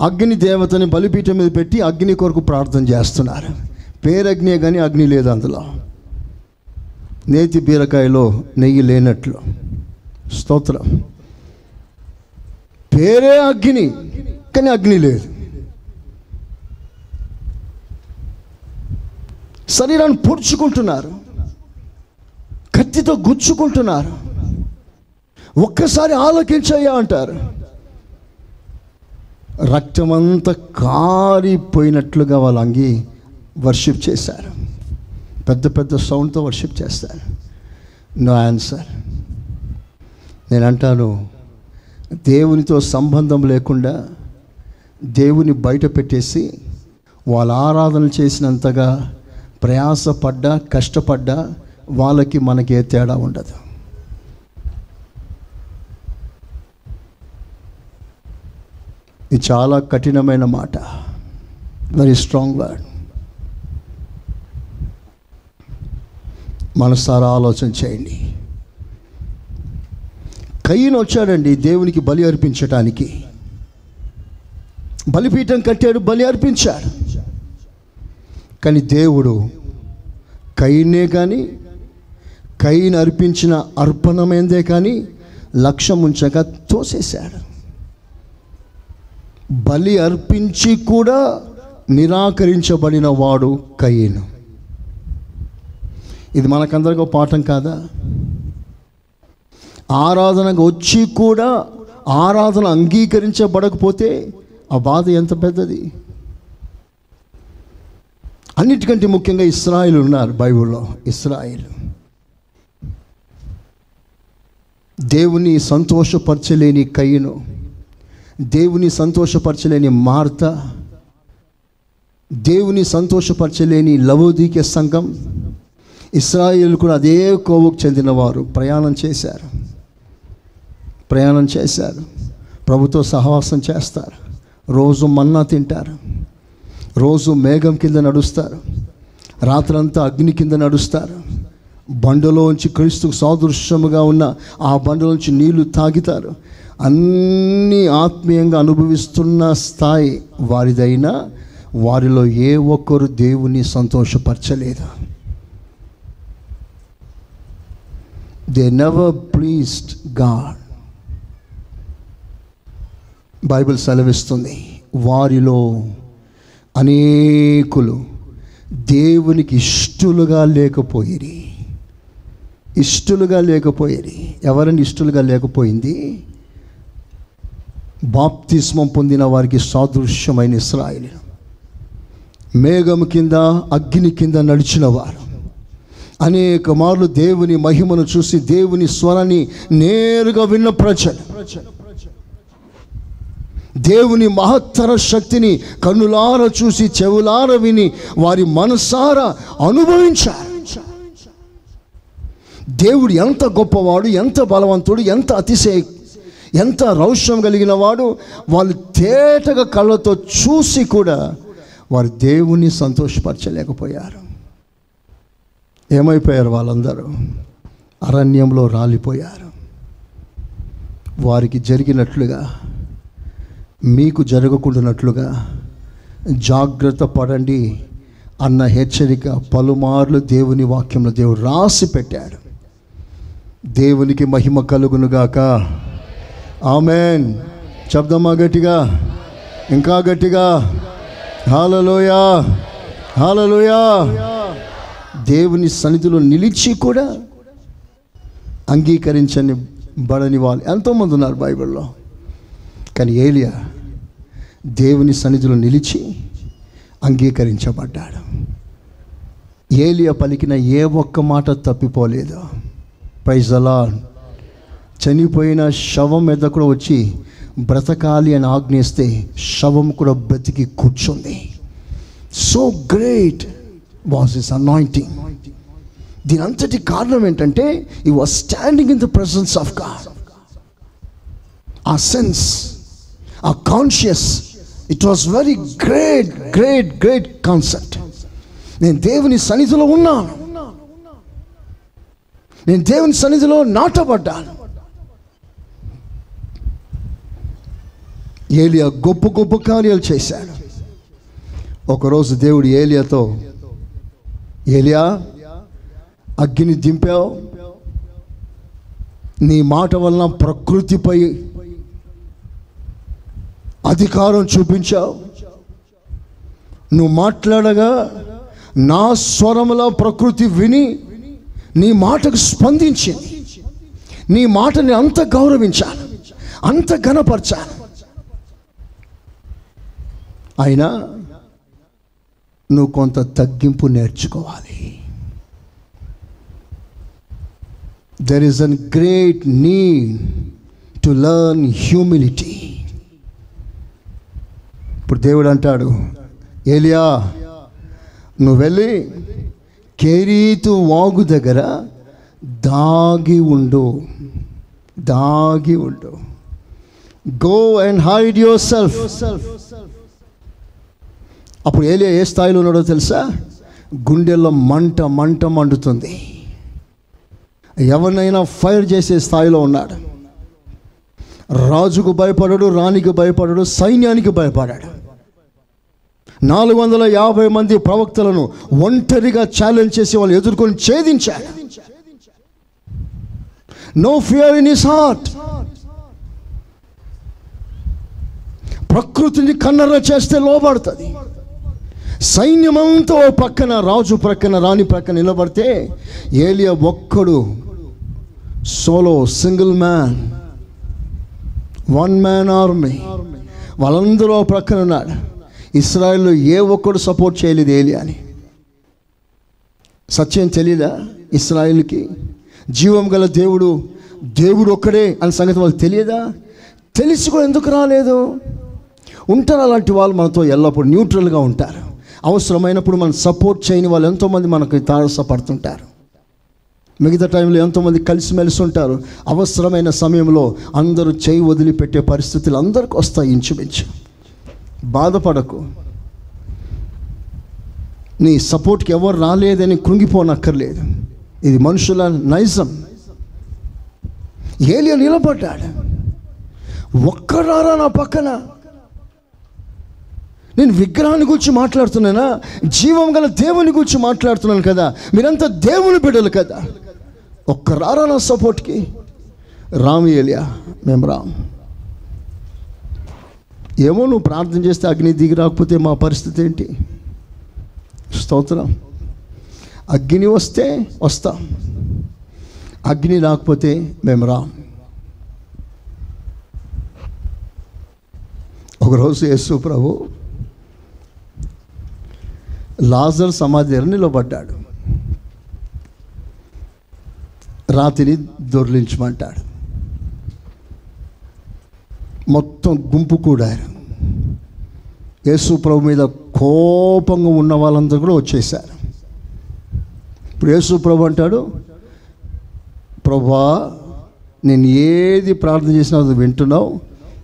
అగ్నిదేవతని బలిపీఠం మీద పెట్టి అగ్ని కొరకు ప్రార్థన చేస్తున్నారు. పేరగ్నే కానీ అగ్ని లేదు అందులో. నేతి బీరకాయలో నెయ్యి లేనట్లు. స్తోత్రం. పేరే అగ్ని కానీ అగ్ని లేదు. శరీరాన్ని పొడుచుకుంటున్నారు, కత్తితో గుచ్చుకుంటున్నారు. ఒక్కసారి ఆలోచించయ్యా అంటారు. రక్తమంతా కారిపోయినట్లుగా వాళ్ళు వర్షిప్ చేశారు. పెద్ద పెద్ద సౌండ్తో వర్షిప్ చేస్తారు. No answer. నేను అంటాను, దేవునితో సంబంధం లేకుండా దేవుని బయట పెట్టేసి వాళ్ళు ఆరాధన చేసినంతగా ప్రయాసపడ్డా కష్టపడ్డా వాళ్ళకి మనకి ఏ తేడా ఉండదు. ఇది చాలా కఠినమైన మాట. Very strong word. మనసారా ఆలోచన చేయండి. కయీను వచ్చాడండి దేవునికి బలి అర్పించటానికి. బలిపీఠం కట్టాడు, బలి అర్పించాడు. కానీ దేవుడు కయీనే కానీ కయీను అర్పించిన అర్పణమైందే కానీ లక్ష్యం ఉంచక తోసేశాడు. బలి అర్పించి కూడా నిరాకరించబడిన వాడు కయీను. ఇది మనకందరికీ పాఠం కాదా? ఆరాధనకు వచ్చి కూడా ఆరాధన అంగీకరించబడకపోతే ఆ బాధ ఎంత పెద్దది. అన్నిటికంటే ముఖ్యంగా ఇశ్రాయేలు ఉన్నారు బైబిల్లో. ఇశ్రాయేలు దేవుని సంతోషపరచలేని కయీను, దేవుని సంతోషపరచలేని మార్త, దేవుని సంతోషపరచలేని లవోదీకే సంఘం. ఇశ్రాయేలు కూడా అదే కోవకు చెందినవారు. ప్రయాణం చేశారు, ప్రభుతో సహవాసం చేస్తారు, రోజు మన్నా తింటారు, రోజు మేఘం కింద నడుస్తారు, రాత్రంతా అగ్ని కింద నడుస్తారు, బండలోంచి క్రీస్తుకు సాదృశ్యముగా ఉన్న ఆ బండలోంచి నీళ్లు తాగుతారు. అన్నీ ఆత్మీయంగా అనుభవిస్తున్న స్థాయి వారిదైనా వారిలో ఏ ఒక్కరు దేవుని సంతోషపరచలేదు. They never pleased God. Bible సెలవిస్తుంది, వారిలో అనేకులు దేవునికి ఇష్టలుగా లేకపోయిరి. ఎవరిని ఇష్టలుగా లేకపోయింది? బాప్తిస్మం పొందిన వారికి సాదృశ్యమైన ఇశ్రాయేలు. మేఘం కింద అగ్ని కింద నడిచిన వారు, అనేక మార్లు దేవుని మహిమను చూసి దేవుని స్వరాన్ని నేరుగా విన్న ప్రజలు, దేవుని మహత్తర శక్తిని కన్నులార చూసి చెవులార విని వారి మనసారా అనుభవించారు. దేవుడు ఎంత గొప్పవాడు, ఎంత బలవంతుడు, ఎంత రౌష్యం కలిగిన వాడు వాళ్ళు తేటగా కళ్ళతో చూసి కూడా వారు దేవుని సంతోషపరచలేకపోయారు. ఏమైపోయారు? వాళ్ళందరూ అరణ్యంలో రాలిపోయారు. వారికి జరిగినట్లుగా మీకు జరగకుండానట్లుగా జాగ్రత్త పడండి అన్న హెచ్చరిక పలుమార్లు దేవుని వాక్యంలో దేవుడు రాసి పెట్టాడు. దేవునికి మహిమ కలుగునుగాక. ఆమేన్. చెప్దామా గట్టిగా, ఇంకా గట్టిగా? హల్లెలూయా, హల్లెలూయా. దేవుని సన్నిధిలో నిలిచి కూడా అంగీకరించని బడని వాళ్ళు ఎంతోమంది ఉన్నారు బైబిల్లో. కానీ ఏలియా దేవుని సన్నిధిలో నిలిచి అంగీకరించబడ్డాడు. ఏలియా పలికిన ఏ ఒక్క మాట తప్పిపోలేదు. Praise the lord. చనిపోయిన శవం మీద కూడా వచ్చి బ్రతకాలి అని ఆజ్ఞిస్తే శవం కూడా బ్రతికి కూర్చుంది. So great was his anointing. దీని అంతటి కారణం ఏంటంటే హి was standing in the presence of God. ఆ సెన్స్, ఆ conscious, it was very great great great concept. నేను దేవుని సన్నిధిలో ఉన్నాను, నేను దేవుని సన్నిధిలో నాటబడ్డాను. ఏలియా గొప్ప గొప్ప కార్యాలు చేశాడు. ఒకరోజు దేవుడు ఏలియాతో, ఏలియా అగ్గిని దింపావు, నీ మాట వలన ప్రకృతిపై అధికారం చూపించావు, నువ్వు మాట్లాడగా నా స్వరములో ప్రకృతి విని నీ మాటకు స్పందించింది. నీ మాటని అంత గౌరవించాను, అంత ఘనపరచాను. అయినా నువ్వు కొంత తగ్గింపు నేర్చుకోవాలి. There is an great need to learn humility. ఇప్పుడు దేవుడు అంటాడు, ఏలియా నువ్వు వెళ్ళి కెరీతు వాగు దగ్గర దాగి ఉండు, దాగి ఉండు. Go and hide your self. అప్పుడు ఏలియా ఏ స్థాయిలో ఉన్నాడో తెలుసా? గుండెల్లో మంట మంట మండుతుంది. ఎవరినైనా ఫైర్ చేసే స్థాయిలో ఉన్నాడు. రాజుకు భయపడడు, రాణికి భయపడడు, సైన్యానికి భయపడాడు. 450 మంది ప్రవక్తలను ఒంటరిగా ఛాలెంజ్ చేసి వాళ్ళు ఎదుర్కొని ఛేదించాడు. No fear in his heart. ప్రకృతిని కన్నెర్ర చేస్తే లోబడుతుంది. సైన్యమంతా ఓ పక్కన, రాజు ప్రక్కన, రాణి ప్రక్కన నిలబడితే ఏలియా ఒక్కడు solo, single man, one man army. వాళ్ళందరూ ప్రక్కన ఉన్నాడు. ఇస్రాయేల్లో ఏ ఒక్కడు సపోర్ట్ చేయలేదు ఏలియాని. సత్యం తెలియదా ఇస్రాయేల్కి? జీవం గల దేవుడు దేవుడు ఒక్కడే అనే సంగతి వాళ్ళకి తెలియదా? తెలిసి కూడా ఎందుకు రాలేదు? ఉంటారు అలాంటి వాళ్ళు మనతో ఎల్లప్పుడూ న్యూట్రల్గా ఉంటారు. అవసరమైనప్పుడు మనం సపోర్ట్ చేయని వాళ్ళు ఎంతోమంది మనకు తారసపడుతుంటారు. మిగతా టైంలో ఎంతోమంది కలిసిమెలిసి ఉంటారు. అవసరమైన సమయంలో అందరూ చేయి వదిలిపెట్టే పరిస్థితులు అందరికీ వస్తాయి ఇంచుమించు. బాధపడకు. నీ సపోర్ట్కి ఎవరు రాలేదని కృంగిపోనక్కర్లేదు. ఇది మనుషుల నైజం. ఏలియా నిలబడ్డాడు. ఒక్కడారా నా పక్కన? నేను విగ్రహాన్ని గురించి మాట్లాడుతున్నానా? జీవం గల దేవుని గురించి మాట్లాడుతున్నాను కదా. మీరంతా దేవుని బిడ్డలు కదా. ఒక్కరారా నా సపోర్ట్కి? రాము ఏలియా, మేము రాం. ఏమో నువ్వు ప్రార్థన చేస్తే అగ్ని దిగి రాకపోతే మా పరిస్థితి ఏంటి? స్తోత్రం. అగ్ని వస్తే వస్తాం, అగ్ని రాకపోతే మేము రాం. ఒకరోజు యేసు ప్రభు లాజరు సమాధి దగ్గర నిలబడ్డాడు. రాతిని దొర్లించమంటాడు. మొత్తం గుంపు కూడారు. యేసు ప్రభు మీద కోపంగా ఉన్న వాళ్ళందరూ కూడా వచ్చేసారు. ఇప్పుడు యేసు ప్రభు అంటాడు, ప్రభువా నేను ఏది ప్రార్థన చేసినా అది వింటున్నావు.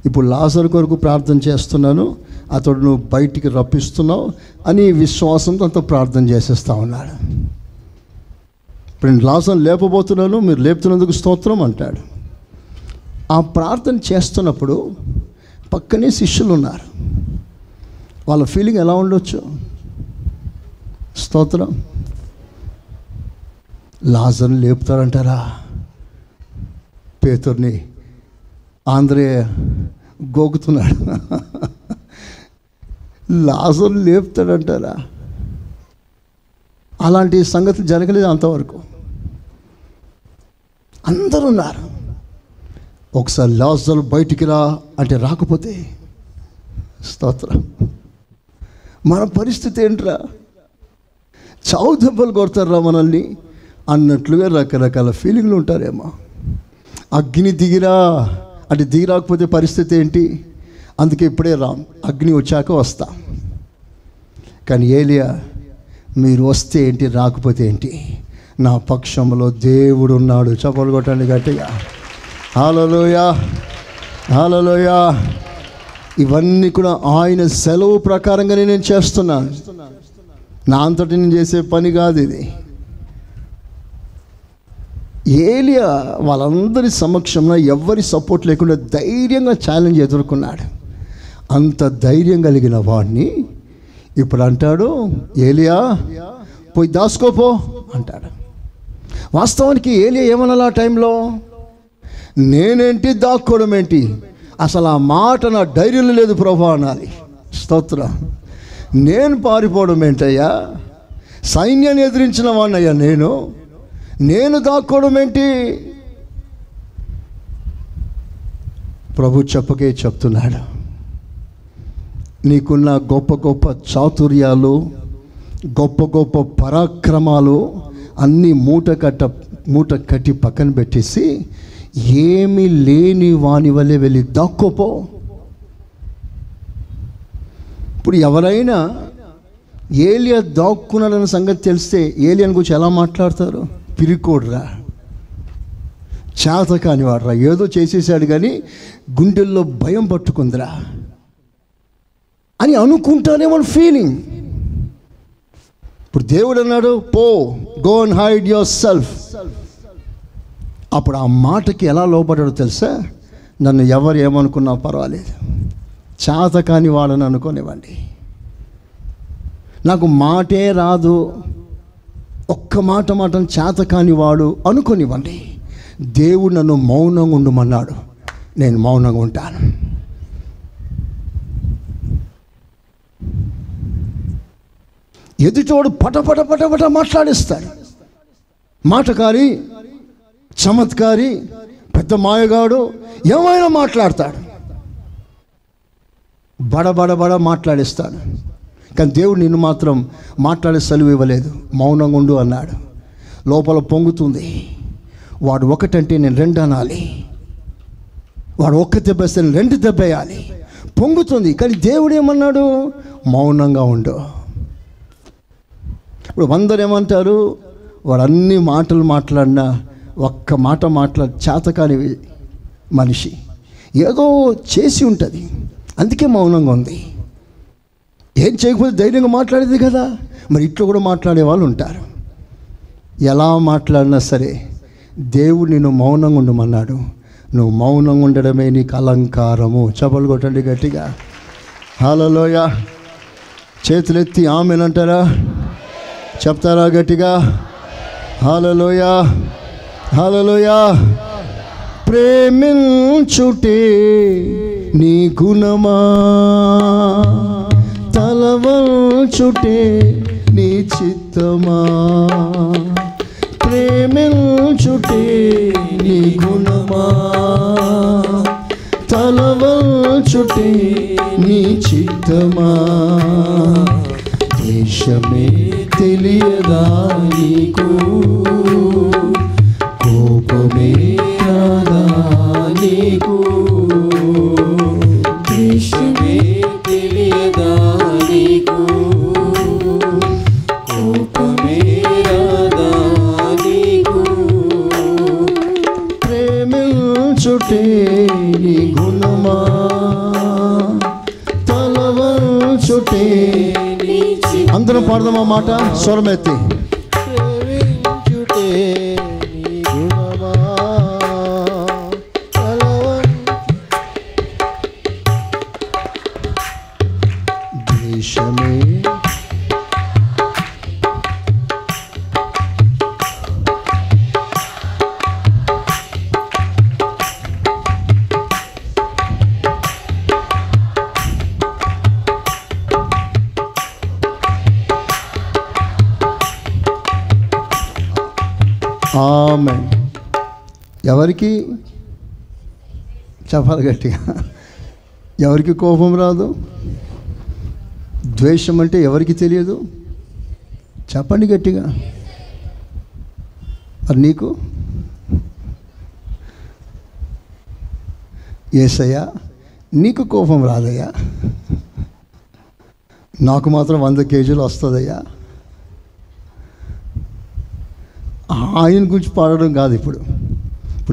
ఇప్పుడు లాజరు కొరకు ప్రార్థన చేస్తున్నాను, అతడు నువ్వు బయటికి రప్పిస్తున్నావు అని విశ్వాసంతో అంత ప్రార్థన చేసేస్తా ఉన్నాడు. ఇప్పుడు నేను లాజరును లేపబోతున్నాను, మీరు లేపుతున్నందుకు స్తోత్రం అంటాడు. ఆ ప్రార్థన చేస్తున్నప్పుడు పక్కనే శిష్యులు ఉన్నారు. వాళ్ళ ఫీలింగ్ ఎలా ఉండొచ్చు? స్తోత్రం. లాజరుని లేపుతారంటారా? పేతుర్ని ఆంధ్రేయ గోకుతున్నాడు. లాజరుని లేపుతాడంటారా? అలాంటి సంగతులు జరగలేదు అంతవరకు. అందరూ ఉన్నారు. ఒకసారి లాజరు బయటికి రా అంటే రాకపోతే స్తోత్రం. మన పరిస్థితి ఏంట్రా? చావు దెబ్బలు కొడతారా మనల్ని అన్నట్లుగా రకరకాల ఫీలింగ్లు ఉంటారేమో. అగ్ని దిగిరా అంటే దిగిరాకపోతే పరిస్థితి ఏంటి? అందుకే ఇప్పుడే అగ్ని వచ్చాక వస్తా. కానీ ఏలియా, మీరు వస్తే ఏంటి, రాకపోతే ఏంటి, నా పక్షంలో దేవుడు ఉన్నాడు. చప్పలు కొట్టండి గట్టిగా. హల్లెలూయా, హల్లెలూయా. ఇవన్నీ కూడా ఆయన సెలవు ప్రకారంగానే నేను చేస్తున్నాను. నా అంతటి నేను చేసే పని కాదు ఇది. ఏలియా వాళ్ళందరి సమక్షంలో ఎవ్వరి సపోర్ట్ లేకుండా ధైర్యంగా ఛాలెంజ్ ఎదుర్కొన్నాడు. అంత ధైర్యం కలిగిన వాడిని ఇప్పుడు అంటాడు, ఏలియా పోయి దాసుకోపో అంటాడు. వాస్తవానికి ఏలియా ఏమనాలి ఆ టైంలో? నేనేంటి దాక్కోవడం ఏంటి, అసలు ఆ మాట నా ధైర్యంలో లేదు ప్రభా అనాలి. స్తోత్రం. నేను పారిపోవడం ఏంటయ్యా, సైన్యాన్ని ఎదిరించిన వాడినయ్యా నేను దాక్కోవడం ఏంటి? ప్రభు చెప్పకే చెప్తున్నాడు, నీకున్న గొప్ప గొప్ప చాతుర్యాలు, గొప్ప గొప్ప పరాక్రమాలు అన్నీ మూట కట్టి పక్కన పెట్టేసి ఏమీ లేని వాని వల్లే వెళ్ళి దాక్కోపో. ఇప్పుడు ఎవరైనా ఏలియా దాక్కున్నాడన్న సంగతి తెలిస్తే ఏలియాని గురించి ఎలా మాట్లాడతారు? పిరికోడ్రా, చేత కానివాడ్రా, ఏదో చేసేసాడు కానీ గుండెల్లో భయం పట్టుకుందిరా అని అనుకుంటానేమో ఫీలింగ్. ఇప్పుడు దేవుడు అన్నాడు, పో, go and hide your self. అప్పుడు ఆ మాటకి ఎలా లోపడ్డాడో తెలుసా? నన్ను ఎవరు ఏమనుకున్నా పర్వాలేదు, చేత కాని వాడని అనుకోనివ్వండి, నాకు మాటే రాదు, ఒక్క మాట చేత కాని వాడు అనుకోనివ్వండి, దేవుడు నన్ను మౌనంగా ఉండమన్నాడు, నేను మౌనంగా ఉంటాను. ఎదుటోడు పట మాట్లాడిస్తాడు. మాటకారి, చమత్కారి, పెద్ద మాయగాడు ఏమైనా మాట్లాడతాడు, బడ మాట్లాడిస్తాడు. కానీ దేవుడు నిన్ను మాత్రం మాట్లాడే సెలవు ఇవ్వలేదు, మౌనంగా ఉండు అన్నాడు. లోపల పొంగుతుంది, వాడు ఒకటంటే నేను రెండు అనాలి, వాడు ఒక్క దెబ్బేస్తే నేను రెండు దెబ్బేయాలి, పొంగుతుంది. కానీ దేవుడు ఏమన్నాడు? మౌనంగా ఉండు. ఇప్పుడు అందరు ఏమంటారు? వాడు అన్ని మాటలు మాట్లాడినా ఒక్క మాట చేతకాని మనిషి, ఏదో చేసి ఉంటుంది, అందుకే మౌనంగా ఉంది. ఏం చేయకపోతే ధైర్యంగా మాట్లాడేది కదా. మరి ఇట్లా కూడా మాట్లాడే వాళ్ళు ఉంటారు. ఎలా మాట్లాడినా సరే దేవుడు నిన్ను మౌనంగా ఉండమన్నాడు. నువ్వు మౌనంగా ఉండడమే నీకు అలంకారము. చపలు కొట్టండి గట్టిగా. హల్లెలూయా. చేతులెత్తి ఆమేనంటారా? చెప్తారా గట్టిగా? హల్లెలూయా, హల్లెలూయా. ప్రేమించుటే నీ గుణమా, తలవంచుటే నీ చిత్తమా. ప్రేమించుటే నీ గుణమా, తలవంచుటే నీ చిత్తమా. దేశమే తెలియదా నీకు, కోపమే రాదా నీకు. దేశమే తెలియదా నీకు, కోపమే రాదా నీకు. ప్రేమించుటే నీ గుణమా, తలవంచుటే. అందరం పాడదామా మాట స్వరమెత్తి. ప్రేమించుటే నీ గుణమా, దేశమే ఆమేన్. ఎవరికి చెప్పాలి గట్టిగా? ఎవరికి కోపం రాదు? ద్వేషం అంటే ఎవరికి తెలియదు? చెప్పండి గట్టిగా. మరి నీకు యేసయ్యా నీకు కోపం రాదయ్యా, నాకు మాత్రం 100 కేజీలు వస్తుందయ్యా. ఆయన గురించి పాడడం కాదు, ఇప్పుడు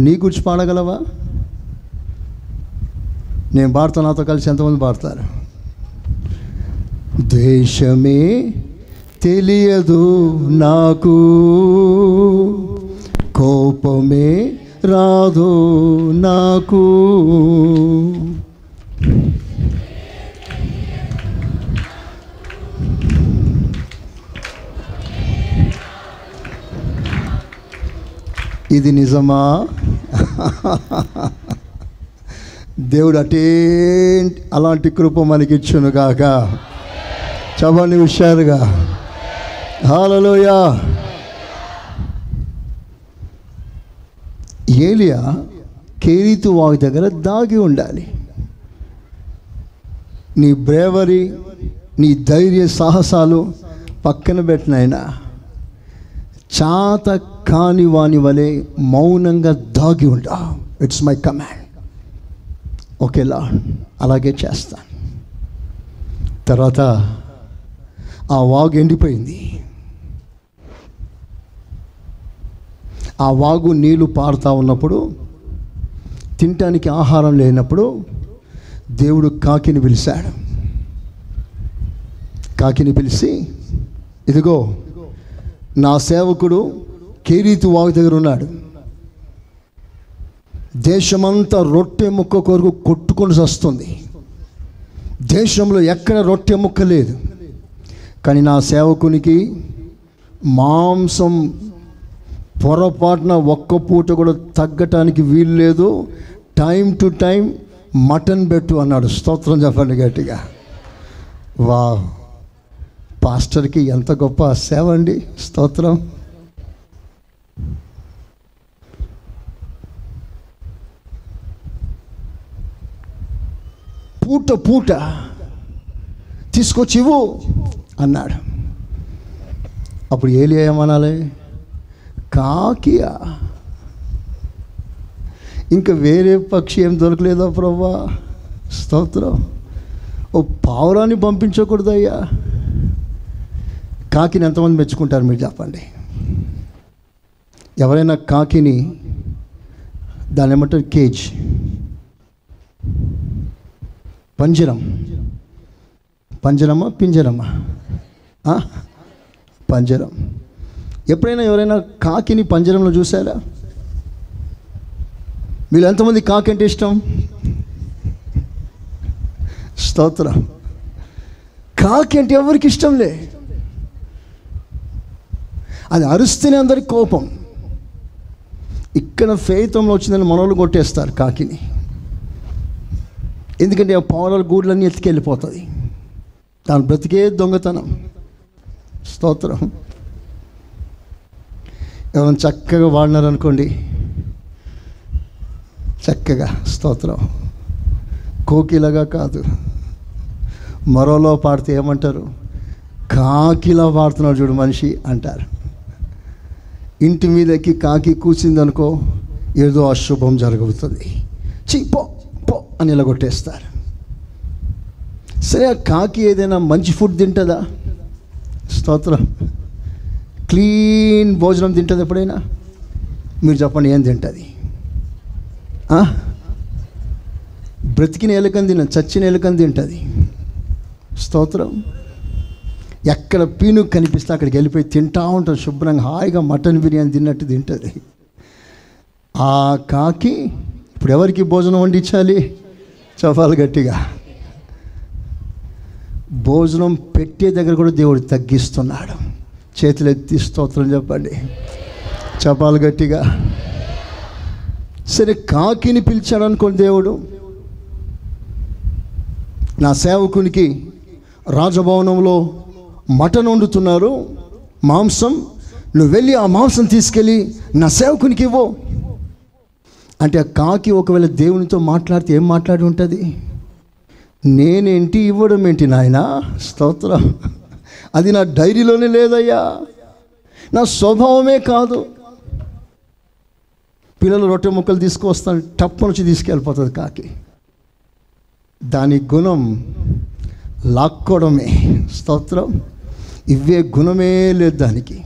నీ గురించి పాడగలవా? నేను పాడతా, నాతో కలిసి ఎంతమంది పాడతారు? ద్వేషమే తెలియదు నాకు, కోపమే రాదు నాకు, ఇది నిజమా? దేవుడు అలాంటి కృప మనకి ఇచ్చును గాక. చెప్పండి హుషారుగా హల్లెలూయా. ఏలియా కేరీతు వాగు దగ్గర దాగి ఉండాలి. నీ బ్రేవరీ, నీ ధైర్య సాహసాలు పక్కన పెట్టినైనా చాత కాని వాని వలె మౌనంగా దాగి ఉండా. It's my command. ఓకేలా, అలాగే చేస్తాను. తర్వాత ఆ వాగు ఎండిపోయింది. ఆ వాగు నీళ్లు పారుతూ ఉన్నప్పుడు, తినటానికి ఆహారం లేనప్పుడు దేవుడు కాకిని పిలిచాడు. కాకిని పిలిచి, ఇదిగో నా సేవకుడు కేరీతు వాగు దగ్గర ఉన్నాడు. దేశమంతా రొట్టె ముక్క కొరకు కొట్టుకొని వస్తుంది. దేశంలో ఎక్కడ రొట్టె ముక్క లేదు, కానీ నా సేవకునికి మాంసం పొరపాటున ఒక్క పూట కూడా తగ్గటానికి వీలు లేదు. టైం టు టైం మటన్ పెట్టు అన్నాడు. స్తోత్రం చెప్పండి గట్టిగా. వా, పాస్టర్కి ఎంత గొప్ప సేవ అండి. స్తోత్రం. పూట పూట తీసుకొచ్చి ఇవ్వు అన్నాడు. అప్పుడు ఏలియా ఏమనాలి? కాకియా, ఇంకా వేరే పక్షి ఏం దొరకలేదా ప్రభువా? స్తోత్రం. ఓ పావురాన్ని పంపించకూడదయ్యా. కాకిని ఎంతమంది మెచ్చుకుంటారు మీరు చెప్పండి? ఎవరైనా కాకిని, దాని ఏమంటారు, కేజ్, పంజరం, పంజరమా పింజరమా? పంజరం. ఎప్పుడైనా ఎవరైనా కాకిని పంజరంలో చూసారా? మీరు ఎంతమంది కాకి అంటే ఇష్టం? స్తోత్రం. కాకి అంటే ఎవరికి ఇష్టంలే. అది అరుస్తేనే అందరికి కోపం. ఇక్కడ ఫేతంలో వచ్చిందని మనోళ్ళు కొట్టేస్తారు కాకిని. ఎందుకంటే ఆ పావురాల గూడ్లన్నీ ఎత్తుకెళ్ళిపోతుంది. దాని బ్రతికే దొంగతనం. స్తోత్రం. ఎవరైనా చక్కగా వాడినారనుకోండి, చక్కగా, స్తోత్రం, కోకిలగా కాదు, మరోలో పాడితే ఏమంటారు? కాకిలా పాడుతున్నాడు చూడు మనిషి అంటారు. ఇంటి మీదకి కాకి కూర్చిందనుకో, ఏదో అశుభం జరుగుతుంది, చీ పో పో అని ఇలా కొట్టేస్తారు. సరే, ఆ కాకి ఏదైనా మంచి ఫుడ్ తింటుందా? స్తోత్రం. క్లీన్ భోజనం తింటుంది ఎప్పుడైనా? మీరు చెప్పండి, ఏం తింటుంది? బ్రతికిన ఎలుకని తిన, చచ్చిన ఎలుకని తింటుంది. స్తోత్రం. ఎక్కడ పీను కనిపిస్తే అక్కడికి వెళ్ళిపోయి తింటూ ఉంటుంది శుభ్రంగా, హాయిగా మటన్ బిర్యానీ తిన్నట్టు తింటుంది. ఆ కాకి ఇప్పుడు ఎవరికి భోజనం వండించాలి? చెప్పాలి గట్టిగా. భోజనం పెట్టే దగ్గర కూడా దేవుడు తగ్గిస్తున్నాడు. చేతులు ఎత్తి స్తోత్రం చెప్పండి. చెప్పాలి గట్టిగా. సరే, కాకిని పిలిచాడు అనుకోండి దేవుడు. నా సేవకునికి రాజభవనంలో మటన్ వండుతున్నారు, మాంసం, నువ్వు వెళ్ళి ఆ మాంసం తీసుకెళ్ళి నా సేవకునికి ఇవ్వు అంటే, ఆ కాకి ఒకవేళ దేవునితో మాట్లాడితే ఏం మాట్లాడి ఉంటుంది? నేనేంటి, ఇవ్వడం ఏంటి నాయనా? స్తోత్రం. అది నా డైరీలోనే లేదయ్యా, నా స్వభావమే కాదు. పిల్లలు రొట్టె ముక్కలు తీసుకువస్తాను, టప్పు నుంచి తీసుకెళ్ళిపోతుంది కాకి. దాని గుణం లాక్కోవడమే. స్తోత్రం. ఇవే గుణమే లేదు దానికి,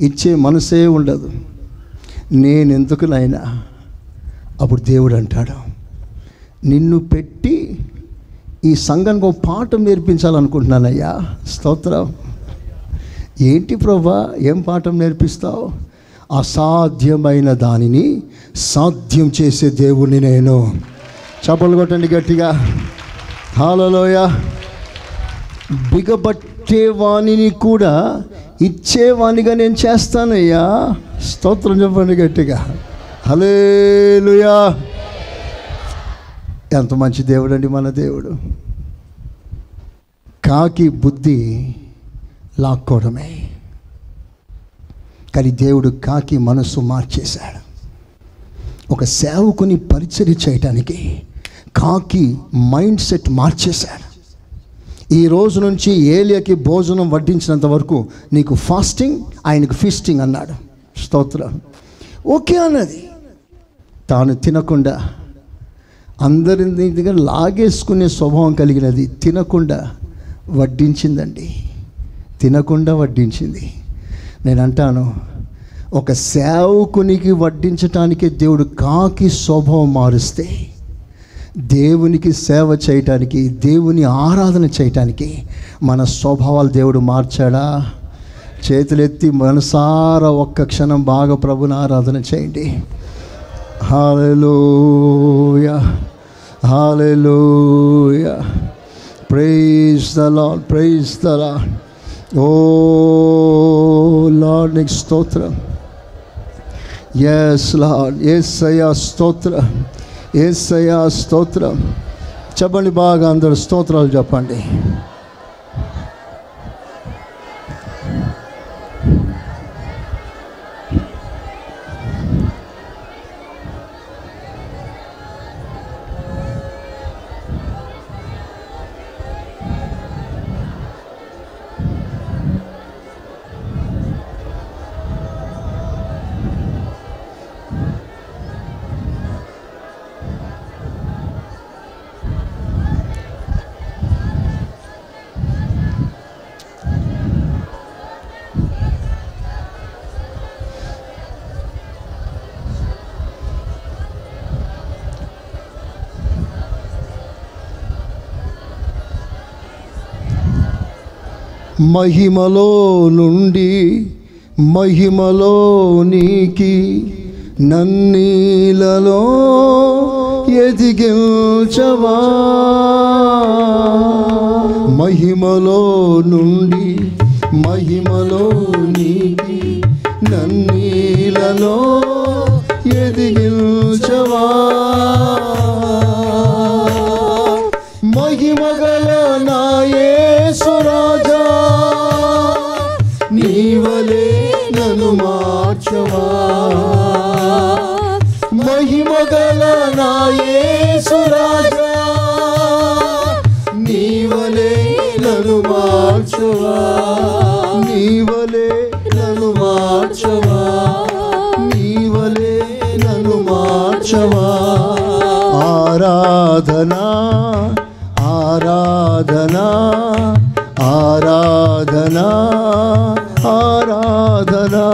ఇచ్చే మనసే ఉండదు. నేనెందుకు నాయనా? అప్పుడు దేవుడు అంటాడు, నిన్ను పెట్టి ఈ సంఘానికి ఒక పాఠం నేర్పించాలనుకుంటున్నానయ్యా. స్తోత్రం. ఏంటి ప్రభా, ఏం పాఠం నేర్పిస్తావు? అసాధ్యమైన దానిని సాధ్యం చేసే దేవుణ్ణి నేను. చప్పలు కొట్టండి గట్టిగా. హల్లెలూయా. బిగబట్టేవాణిని కూడా ఇచ్చేవాణిగా నేను చేస్తానయ్యా. స్తోత్రం చెప్పండి గట్టిగా. హల్లెలూయా. ఎంత మంచి దేవుడు అండి మన దేవుడు. కాకి బుద్ధి లాక్కోవడమే, కానీ దేవుడు కాకి మనసు మార్చేశాడు. ఒక సేవకుని పరిచర్య చేయటానికి కాకి మైండ్ సెట్ మార్చేశాడు. ఈ రోజు నుంచి ఏలియాకి భోజనం వడ్డించినంత వరకు నీకు ఫాస్టింగ్, ఆయనకు ఫీస్టింగ్ అన్నాడు. స్తోత్రం. ఓకే అన్నది. తాను తినకుండా అందరి దగ్గర లాగేసుకునే స్వభావం కలిగినది తినకుండా వడ్డించిందండి. తినకుండా వడ్డించింది. నేను అంటాను, ఒక సేవకునికి వడ్డించటానికి దేవుడు కాకి స్వభావం మారుస్తే, దేవునికి సేవ చేయటానికి, దేవుని ఆరాధన చేయటానికి మన స్వభావాలు దేవుడు మార్చాడా? చేతులెత్తి మనసారా ఒక్క క్షణం బాగా ప్రభుని ఆరాధన చేయండి. Hallelujah, hallelujah. Praise the lord, praise the lord. O lord, నీకు స్తోత్రం. ఎస్ లార్డ్, యేసయ్యా స్తోత్రం, యేసయ్యా స్తోత్రం. చెప్పండి బాగా అందరూ స్తోత్రాలు చెప్పండి. మహిమలో నుండి మహిమలోనికి నన్నీలలో ఎదిగించవా. మహిమలో నుండి మహిమలోనికి నన్నీలలో ఎదిగించవా. మహిమగల నా యేసు రాజా, నీవలే నన్ను మార్చవా. మహిమగల నా యేసు రాజా, నీవలే నన్ను మార్చవా. నీవలే నన్ను మార్చవా, నీవలే నన్ను మార్చవా. ఆరాధనా, ఆరాధనా, ఆరాధనా, ఆరాధనా,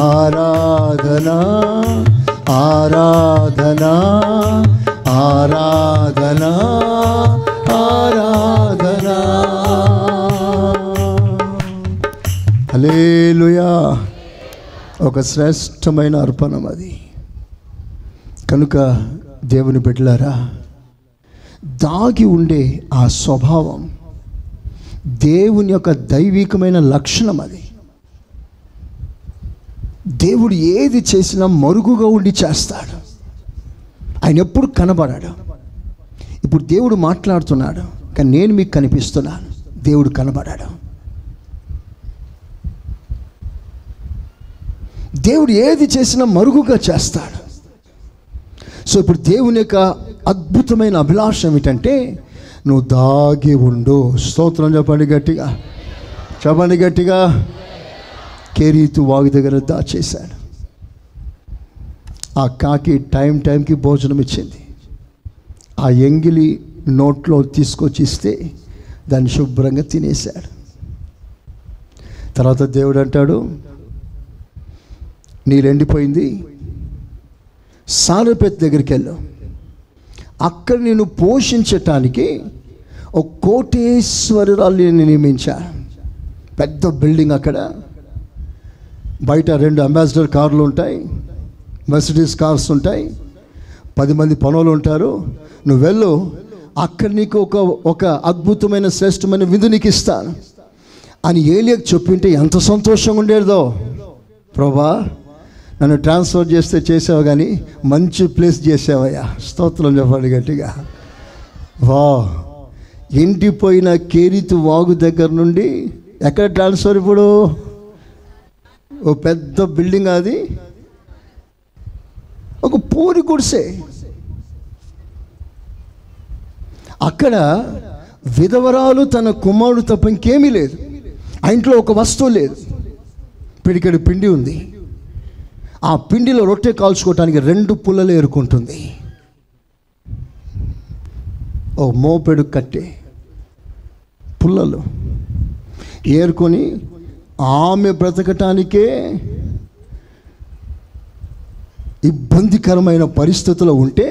ఆరాధనా, ఆరాధనా, ఆరాధనా, ఆరాధనా. హల్లెలూయా. ఒక శ్రేష్టమైన అర్పణం అది. కనుక దేవుని బిడ్డలారా, దాగి ఉండే ఆ స్వభావం దేవుని యొక్క దైవికమైన లక్షణం. అది దేవుడు ఏది చేసినా మరుగుగా ఉండి చేస్తాడు. ఆయన ఎప్పుడు కనబడాడు. ఇప్పుడు దేవుడు మాట్లాడుతున్నాడు, కానీ నేను మీకు కనిపిస్తున్నాను. దేవుడు కనబడాడు. దేవుడు ఏది చేసినా మరుగుగా చేస్తాడు. సో ఇప్పుడు దేవుని యొక్క అద్భుతమైన అభిలాష ఏమిటంటే, నువ్వు దాగి ఉండు. స్తోత్రం చెప్పండి గట్టిగా. చెప్పండి గట్టిగా. కెరీతు వాగు దగ్గర దాచేశాడు. ఆ కాకి టైంకి భోజనం ఇచ్చింది. ఆ ఎంగిలి నోట్లో తీసుకొచ్చి ఇస్తే దాన్ని శుభ్రంగా తినేశాడు. తర్వాత దేవుడు అంటాడు, నీళ్ళు ఎండిపోయింది, సారెపతు దగ్గరికి వెళ్ళు, అక్కడ నేను పోషించటానికి ఒక కోటేశ్వరురాలు నేను నియమించా. పెద్ద బిల్డింగ్, అక్కడ బయట 2 అంబాసిడర్ కార్లు ఉంటాయి, మెర్సిడీస్ కార్స్ ఉంటాయి, 10 మంది పనులు ఉంటారు. నువ్వు వెళ్ళు, అక్కడ నీకు ఒక అద్భుతమైన శ్రేష్టమైన విందు నీకు ఇస్తాను అని ఏలియాకు చెప్పింటే ఎంత సంతోషంగా ఉండేదో. ప్రభా, నన్ను ట్రాన్స్ఫర్ చేస్తే చేసావు, కానీ మంచి ప్లేస్ చేసావయ్యా, స్తోత్రం చెప్పండి గట్టిగా. వా, ఎండిపోయిన కెరీతు వాగు దగ్గర నుండి ఎక్కడ ట్రాన్స్ఫర్? ఇప్పుడు ఓ పెద్ద బిల్డింగ్, అది ఒక పూరి గుడిసె. అక్కడ విధవరాలు తన కుమారుడు తప్ప ఇంకేమీ లేదు. ఆ ఇంట్లో ఒక వస్తువు లేదు. పిడికెడు పిండి ఉంది. ఆ పిండిలో రొట్టె కాల్చుకోవటానికి 2 పుల్లలు ఏరుకుంటుంది. ఓ మోపెడు కట్టే పుల్లలు ఏరుకొని ఆమె బ్రతకటానికే ఇబ్బందికరమైన పరిస్థితుల్లో ఉంటే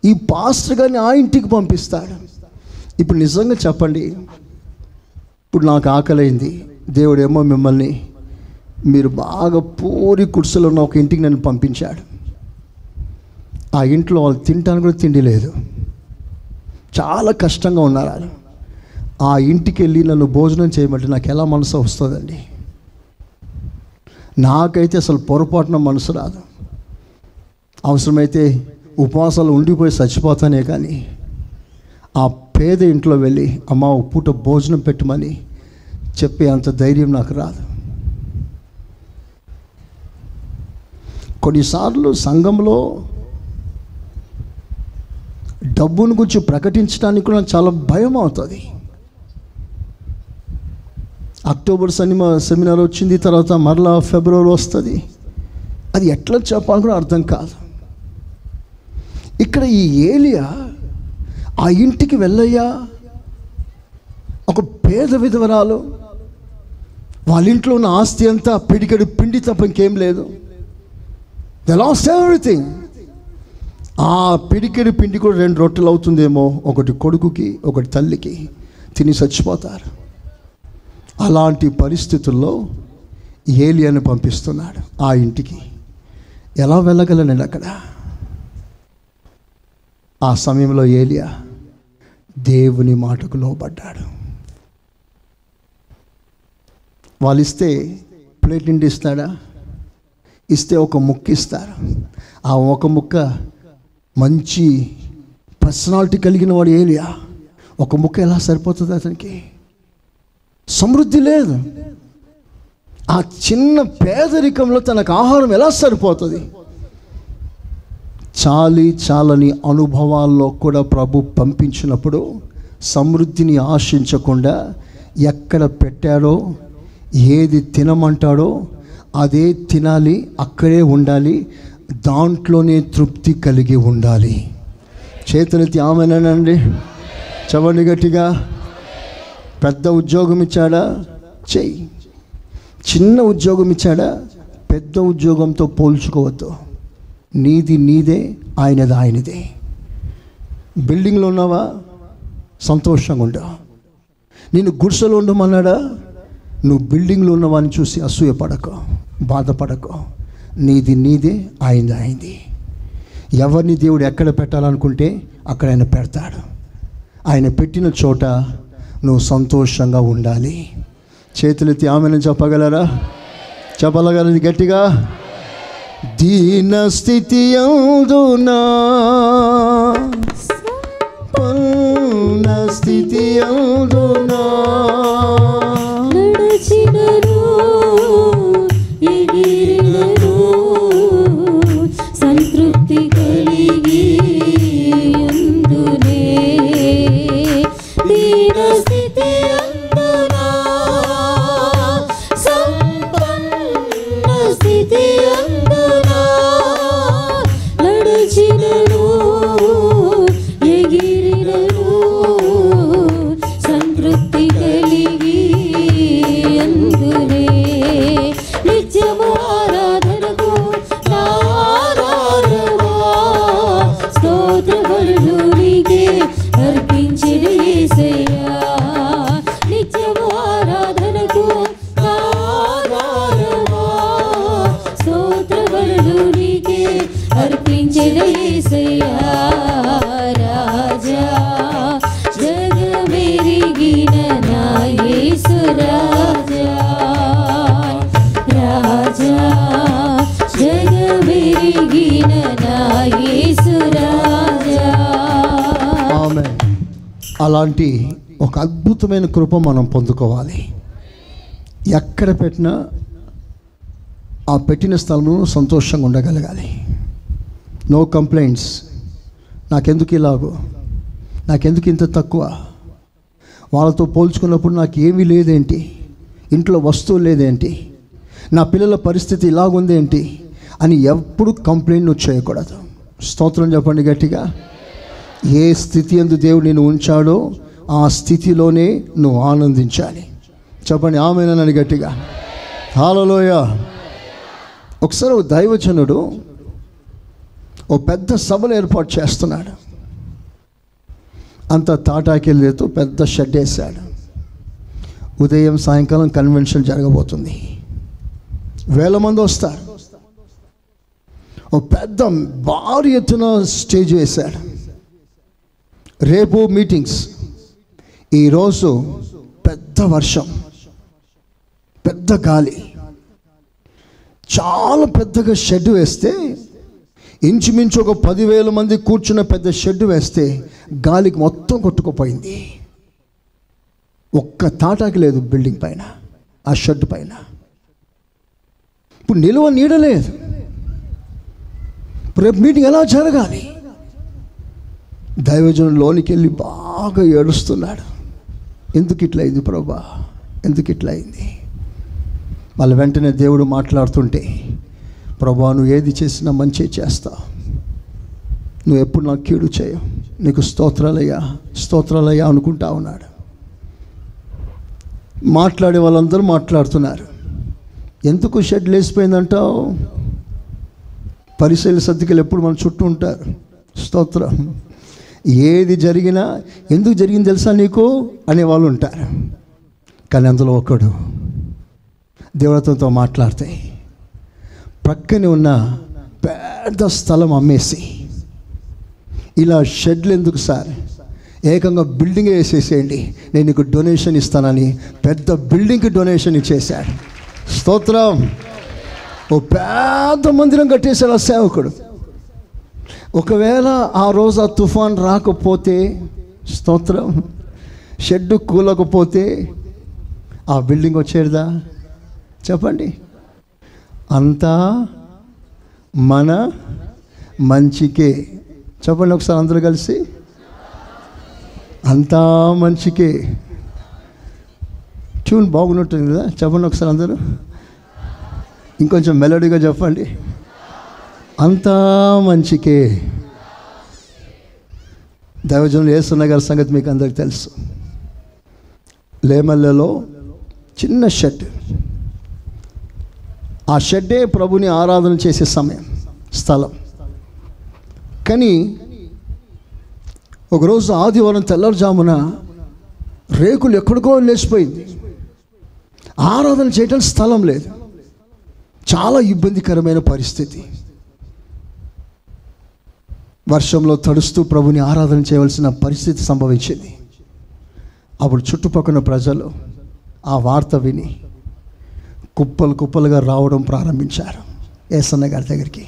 ఈ పాస్టర్ గారిని ఆ ఇంటికి పంపిస్తాడు. ఇప్పుడు నిజంగా చెప్పండి, ఇప్పుడు నాకు ఆకలైంది, దేవుడేమో మిమ్మల్ని మీరు బాగా పూరి కుర్చీలో ఉన్న ఒక ఇంటికి నన్ను పంపించాడు. ఆ ఇంట్లో వాళ్ళు తినడానికి కూడా తిండి లేదు, చాలా కష్టంగా ఉన్నారు వాళ్ళు. ఆ ఇంటికి వెళ్ళి నన్ను భోజనం చేయమంటే నాకు ఎలా మనసు వస్తుందండి? నాకైతే అసలు పొరపాటున మనసు రాదు. అవసరమైతే ఉపవాసాలు ఉండిపోయి చచ్చిపోతానే, కానీ ఆ పేద ఇంట్లో వెళ్ళి అమ్మ ఒక పూట భోజనం పెట్టమని చెప్పే అంత ధైర్యం నాకు రాదు. కొన్నిసార్లు సంఘంలో డబ్బును గురించి ప్రకటించడానికి కూడా చాలా భయం అవుతుంది. అక్టోబర్ సెమినార్ వచ్చింది, తర్వాత మరలా ఫిబ్రవరి వస్తుంది. అది ఎట్లా చెప్పాలని కూడా అర్థం కాదు. ఇక్కడ ఈ ఏలియా ఆ ఇంటికి వెళ్ళయ్యా, ఒక పేద విధవరాలు, వాళ్ళ ఇంట్లో ఉన్న ఆస్తి అంతా పిడికెడు పిండి తప్ప ఇంకేం లేదు. They lost everything. ఆ పిడికెడు పిండి కూడా 2 రొట్టెలు అవుతుందేమో, ఒకటి కొడుకుకి ఒకటి తల్లికి, తిని చచ్చిపోతారు. అలాంటి పరిస్థితుల్లో ఏలియాను పంపిస్తున్నాడు ఆ ఇంటికి. ఎలా వెళ్ళగలను అక్కడ? ఆ సమయంలో ఏలియా దేవుని మాటకు లోబడ్డాడు. వాళ్ళు ఇస్తే ప్లేట్ నిండి ఇస్తాడా? ఇస్తే ఒక ముక్క ఇస్తారు. ఆ ఒక ముక్క మంచి పర్సనాలిటీ కలిగిన వాడు ఏలియా. ఒక ముక్క ఎలా సరిపోతుంది అతనికి? సమృద్ధి లేదు. ఆ చిన్న పేదరికంలో తనకు ఆహారం ఎలా సరిపోతుంది? చాలని అనుభవాల్లో కూడా ప్రభు పంపించినప్పుడు సమృద్ధిని ఆశించకుండా ఎక్కడ పెట్టాడో, ఏది తినమంటాడో అదే తినాలి, అక్కడే ఉండాలి, దాంట్లోనే తృప్తి కలిగి ఉండాలి. చేతులెత్తి ఆమెనండి, చవండి గట్టిగా. పెద్ద ఉద్యోగం ఇచ్చాడా? చెయ్యి. చిన్న ఉద్యోగం ఇచ్చాడా? పెద్ద ఉద్యోగంతో పోల్చుకోవద్దు. నీది నీదే, ఆయనది ఆయనదే. బిల్డింగ్లో ఉన్నావా? సంతోషంగా ఉండవు. నేను గుడిసెలో ఉండమన్నాడా? నువ్వు బిల్డింగ్లో ఉన్నవాడిని చూసి అసూయపడకో, బాధపడకో. నీది నీదే, ఆయనది ఆయనది. ఎవరిని దేవుడు ఎక్కడ పెట్టాలనుకుంటే అక్కడ ఆయన పెడతాడు. ఆయన పెట్టిన చోట నువ్వు సంతోషంగా ఉండాలి. చేతులెత్తి ఆమెను చెప్పగలరా? చెప్పగలది గట్టిగా. దీన స్థితి యందునా, పూర్ణ స్థితి యందునా,
నడచినను ఎగిరినను సంతృప్తి కలిగి అందునే. దీన స్థితి యందునా స్థితి అందునా నడిచినను ఎగిరినను సంతృప్తి కలిగి అందునే నిత్యము ఆరాధనకు నా ఆరాధనా స్తోత్ర బలులు నీకే అర్పించిన యేసయ్యా నిత్యము ఆరాధనకు నా ఆరాధనా స్తోత్ర బలులు నీకే అర్పించిన యేసయ్యా రాజా జగమెరిగిన నా యేసు రాజా రాజా జగమెరిగిన నా యేసు రాజా.
ఆమేన్. అలాంటి ఒక అద్భుతమైన కృప మనం పొందుకోవాలి. ఎక్కడ పెట్టినా ఆ పెట్టిన స్థలంలో సంతోషంగా ఉండగలగాలి. No complaints. నాకెందుకు ఇలాగో, నాకెందుకు ఇంత తక్కువ, వాళ్ళతో పోల్చుకున్నప్పుడు నాకు ఏమీ లేదేంటి, ఇంట్లో వస్తువు లేదేంటి, నా పిల్లల పరిస్థితి ఇలాగుందేంటి అని ఎప్పుడు కంప్లైంట్ నువ్వు చేయకూడదు. స్తోత్రం చెప్పండి గట్టిగా. ఏ స్థితి యందు దేవుడు నిన్ను ఉంచాడో ఆ స్థితిలోనే నువ్వు ఆనందించాలి. చెప్పండి ఆమేనని గట్టిగా. హల్లెలూయా. ఒకసారి ఓ దైవజనుడు ఓ పెద్ద సభను ఏర్పాటు చేస్తున్నాడు. అంత తాటాకెళ్ళేతో పెద్ద షెడ్ వేశాడు. ఉదయం సాయంకాలం కన్వెన్షన్ జరగబోతుంది. 1000 మంది వస్తారు. ఓ పెద్ద భారీ ఎత్తున స్టేజ్ వేశాడు. రేపు మీటింగ్స్, ఈరోజు పెద్ద వర్షం, పెద్ద గాలి, చాలా పెద్దగా షెడ్ వేస్తే ఇంచుమించు ఒక 10,000 మంది కూర్చున్న పెద్ద షెడ్ వేస్తే గాలికి మొత్తం కొట్టుకుపోయింది. ఒక్క తాటాకి లేదు బిల్డింగ్ పైన, ఆ షెడ్ పైన. ఇప్పుడు నిలువ నీడలేదు. రేపు మీటింగ్ ఎలా జరగాలి? దైవజనుడు లోనికి వెళ్ళి బాగా ఏడుస్తున్నాడు. ఎందుకు ఇట్లా అయింది ప్రభా, ఎందుకు ఇట్లా అయింది? వాళ్ళ వెంటనే దేవుడు మాట్లాడుతుంటే, ప్రభా నువ్వు ఏది చేసినా మంచి చేస్తావు, నువ్వు ఎప్పుడు నాకు కీడు చేయవు, నీకు స్తోత్రాలయ్యా స్తోత్రాలయ్యా అనుకుంటా ఉన్నాడు. మాట్లాడే వాళ్ళందరూ మాట్లాడుతున్నారు. ఎందుకు షెడ్ లేసిపోయిందంటావు? పరిశీలి సర్దికలు ఎప్పుడు మన చుట్టూ ఉంటారు. స్తోత్రం. ఏది జరిగినా ఎందుకు జరిగింది తెలుసా నీకు అనేవాళ్ళు ఉంటారు. కానీ అందులో ఒకడు దేవుడితో మాట్లాడితే ప్రక్కనే ఉన్న పెద్ద స్థలం అమ్మేసి, ఇలా షెడ్లు ఎందుకు సార్, ఏకంగా బిల్డింగే వేసేసేయండి, నేను నీకు డొనేషన్ ఇస్తానని పెద్ద బిల్డింగ్కి డొనేషన్ ఇచ్చేశాడు. స్తోత్రం. ఓ పెద్ద మందిరం కట్టేశాడు ఆ సేవకుడు. ఒకవేళ ఆ రోజు ఆ తుఫాన్ రాకపోతే, స్తోత్రం, షెడ్ కూలకపోతే ఆ బిల్డింగ్ వచ్చేదా? చెప్పండి. అంతా మన మంచికే. చెప్పండి ఒకసారి అందరూ కలిసి, అంతా మంచికే. ట్యూన్ బాగున్నట్టుంది కదా, చెప్పండి ఒకసారి అందరూ. ఇంకొంచెం మెలోడీగా చెప్పండి. అంతా మంచికే. దైవజనులు యేసన్న గారి సంగతి మీకు అందరికి తెలుసు. లేమల్లలో చిన్న షెడ్, ఆ షెడ్డే ప్రభుని ఆరాధన చేసే సమయం, స్థలం. కానీ ఒకరోజు ఆదివారం తెల్లవారుజామున రేకులు ఎక్కడికో లేచిపోయింది. ఆరాధన చేయడానికి స్థలం లేదు. చాలా ఇబ్బందికరమైన పరిస్థితి. వర్షంలో తడుస్తూ ప్రభుని ఆరాధన చేయవలసిన పరిస్థితి సంభవించింది. అప్పుడు చుట్టుపక్కల ప్రజలు ఆ వార్త విని కుప్పలు కుప్పలుగా రావడం ప్రారంభించారు యేసన్న గారి దగ్గరికి.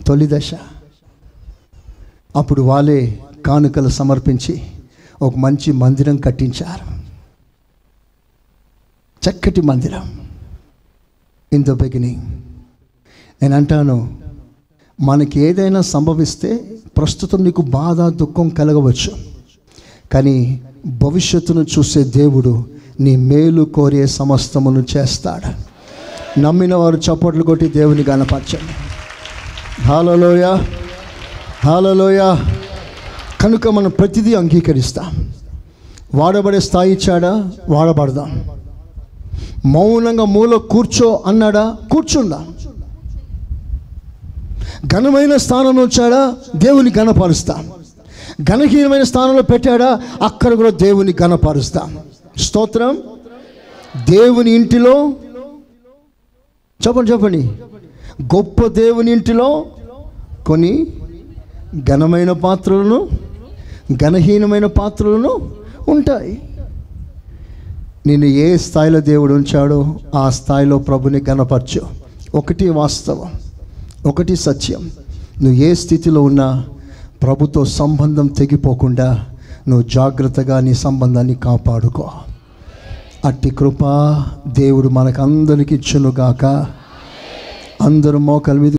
తొలి దశ. అప్పుడు వాళ్ళే కానుకలు సమర్పించి ఒక మంచి మందిరం కట్టించారు. చక్కటి మందిరం. In the beginning. నేను అంటాను, మనకి ఏదైనా సంభవిస్తే ప్రస్తుతం నీకు బాధ దుఃఖం కలగవచ్చు, కానీ భవిష్యత్తును చూసే దేవుడు నీ మేలు కోరే సమస్తమును చేస్తాడు. నమ్మిన వారు చప్పట్లు కొట్టి దేవుని గణపరచండి. హల్లెలూయా, హల్లెలూయా. కనుక మనం ప్రతిదీ అంగీకరిస్తాం. వాడబడే స్థాయి ఇచ్చాడా, వాడబడదాం. మౌనంగా మూల కూర్చో అన్నాడా, కూర్చుందాం. ఘనమైన స్థానంలో వచ్చాడా, దేవుని ఘనపరుస్తాం. ఘనహీనమైన స్థానంలో పెట్టాడా, అక్కడ కూడా దేవుని ఘనపరుస్తాం. స్తోత్రం. దేవుని ఇంటిలో చెప్పండి గొప్ప దేవుని ఇంటిలో కొన్ని ఘనమైన పాత్రలను, ఘనహీనమైన పాత్రలను ఉంటాయి. నేను ఏ స్థాయిలో దేవుడు ఉంచాడో ఆ స్థాయిలో ప్రభుని ఘనపరచు. ఒకటి వాస్తవం, ఒకటి సత్యం. నువ్వు ఏ స్థితిలో ఉన్నా ప్రభుతో సంబంధం తెగిపోకుండా నువ్వు జాగ్రత్తగా నీ సంబంధాన్ని కాపాడుకో. అట్టి కృప దేవుడు మనకందరికి ఇచ్చునుగాక. అందరూ మోకాళ్ళ మీద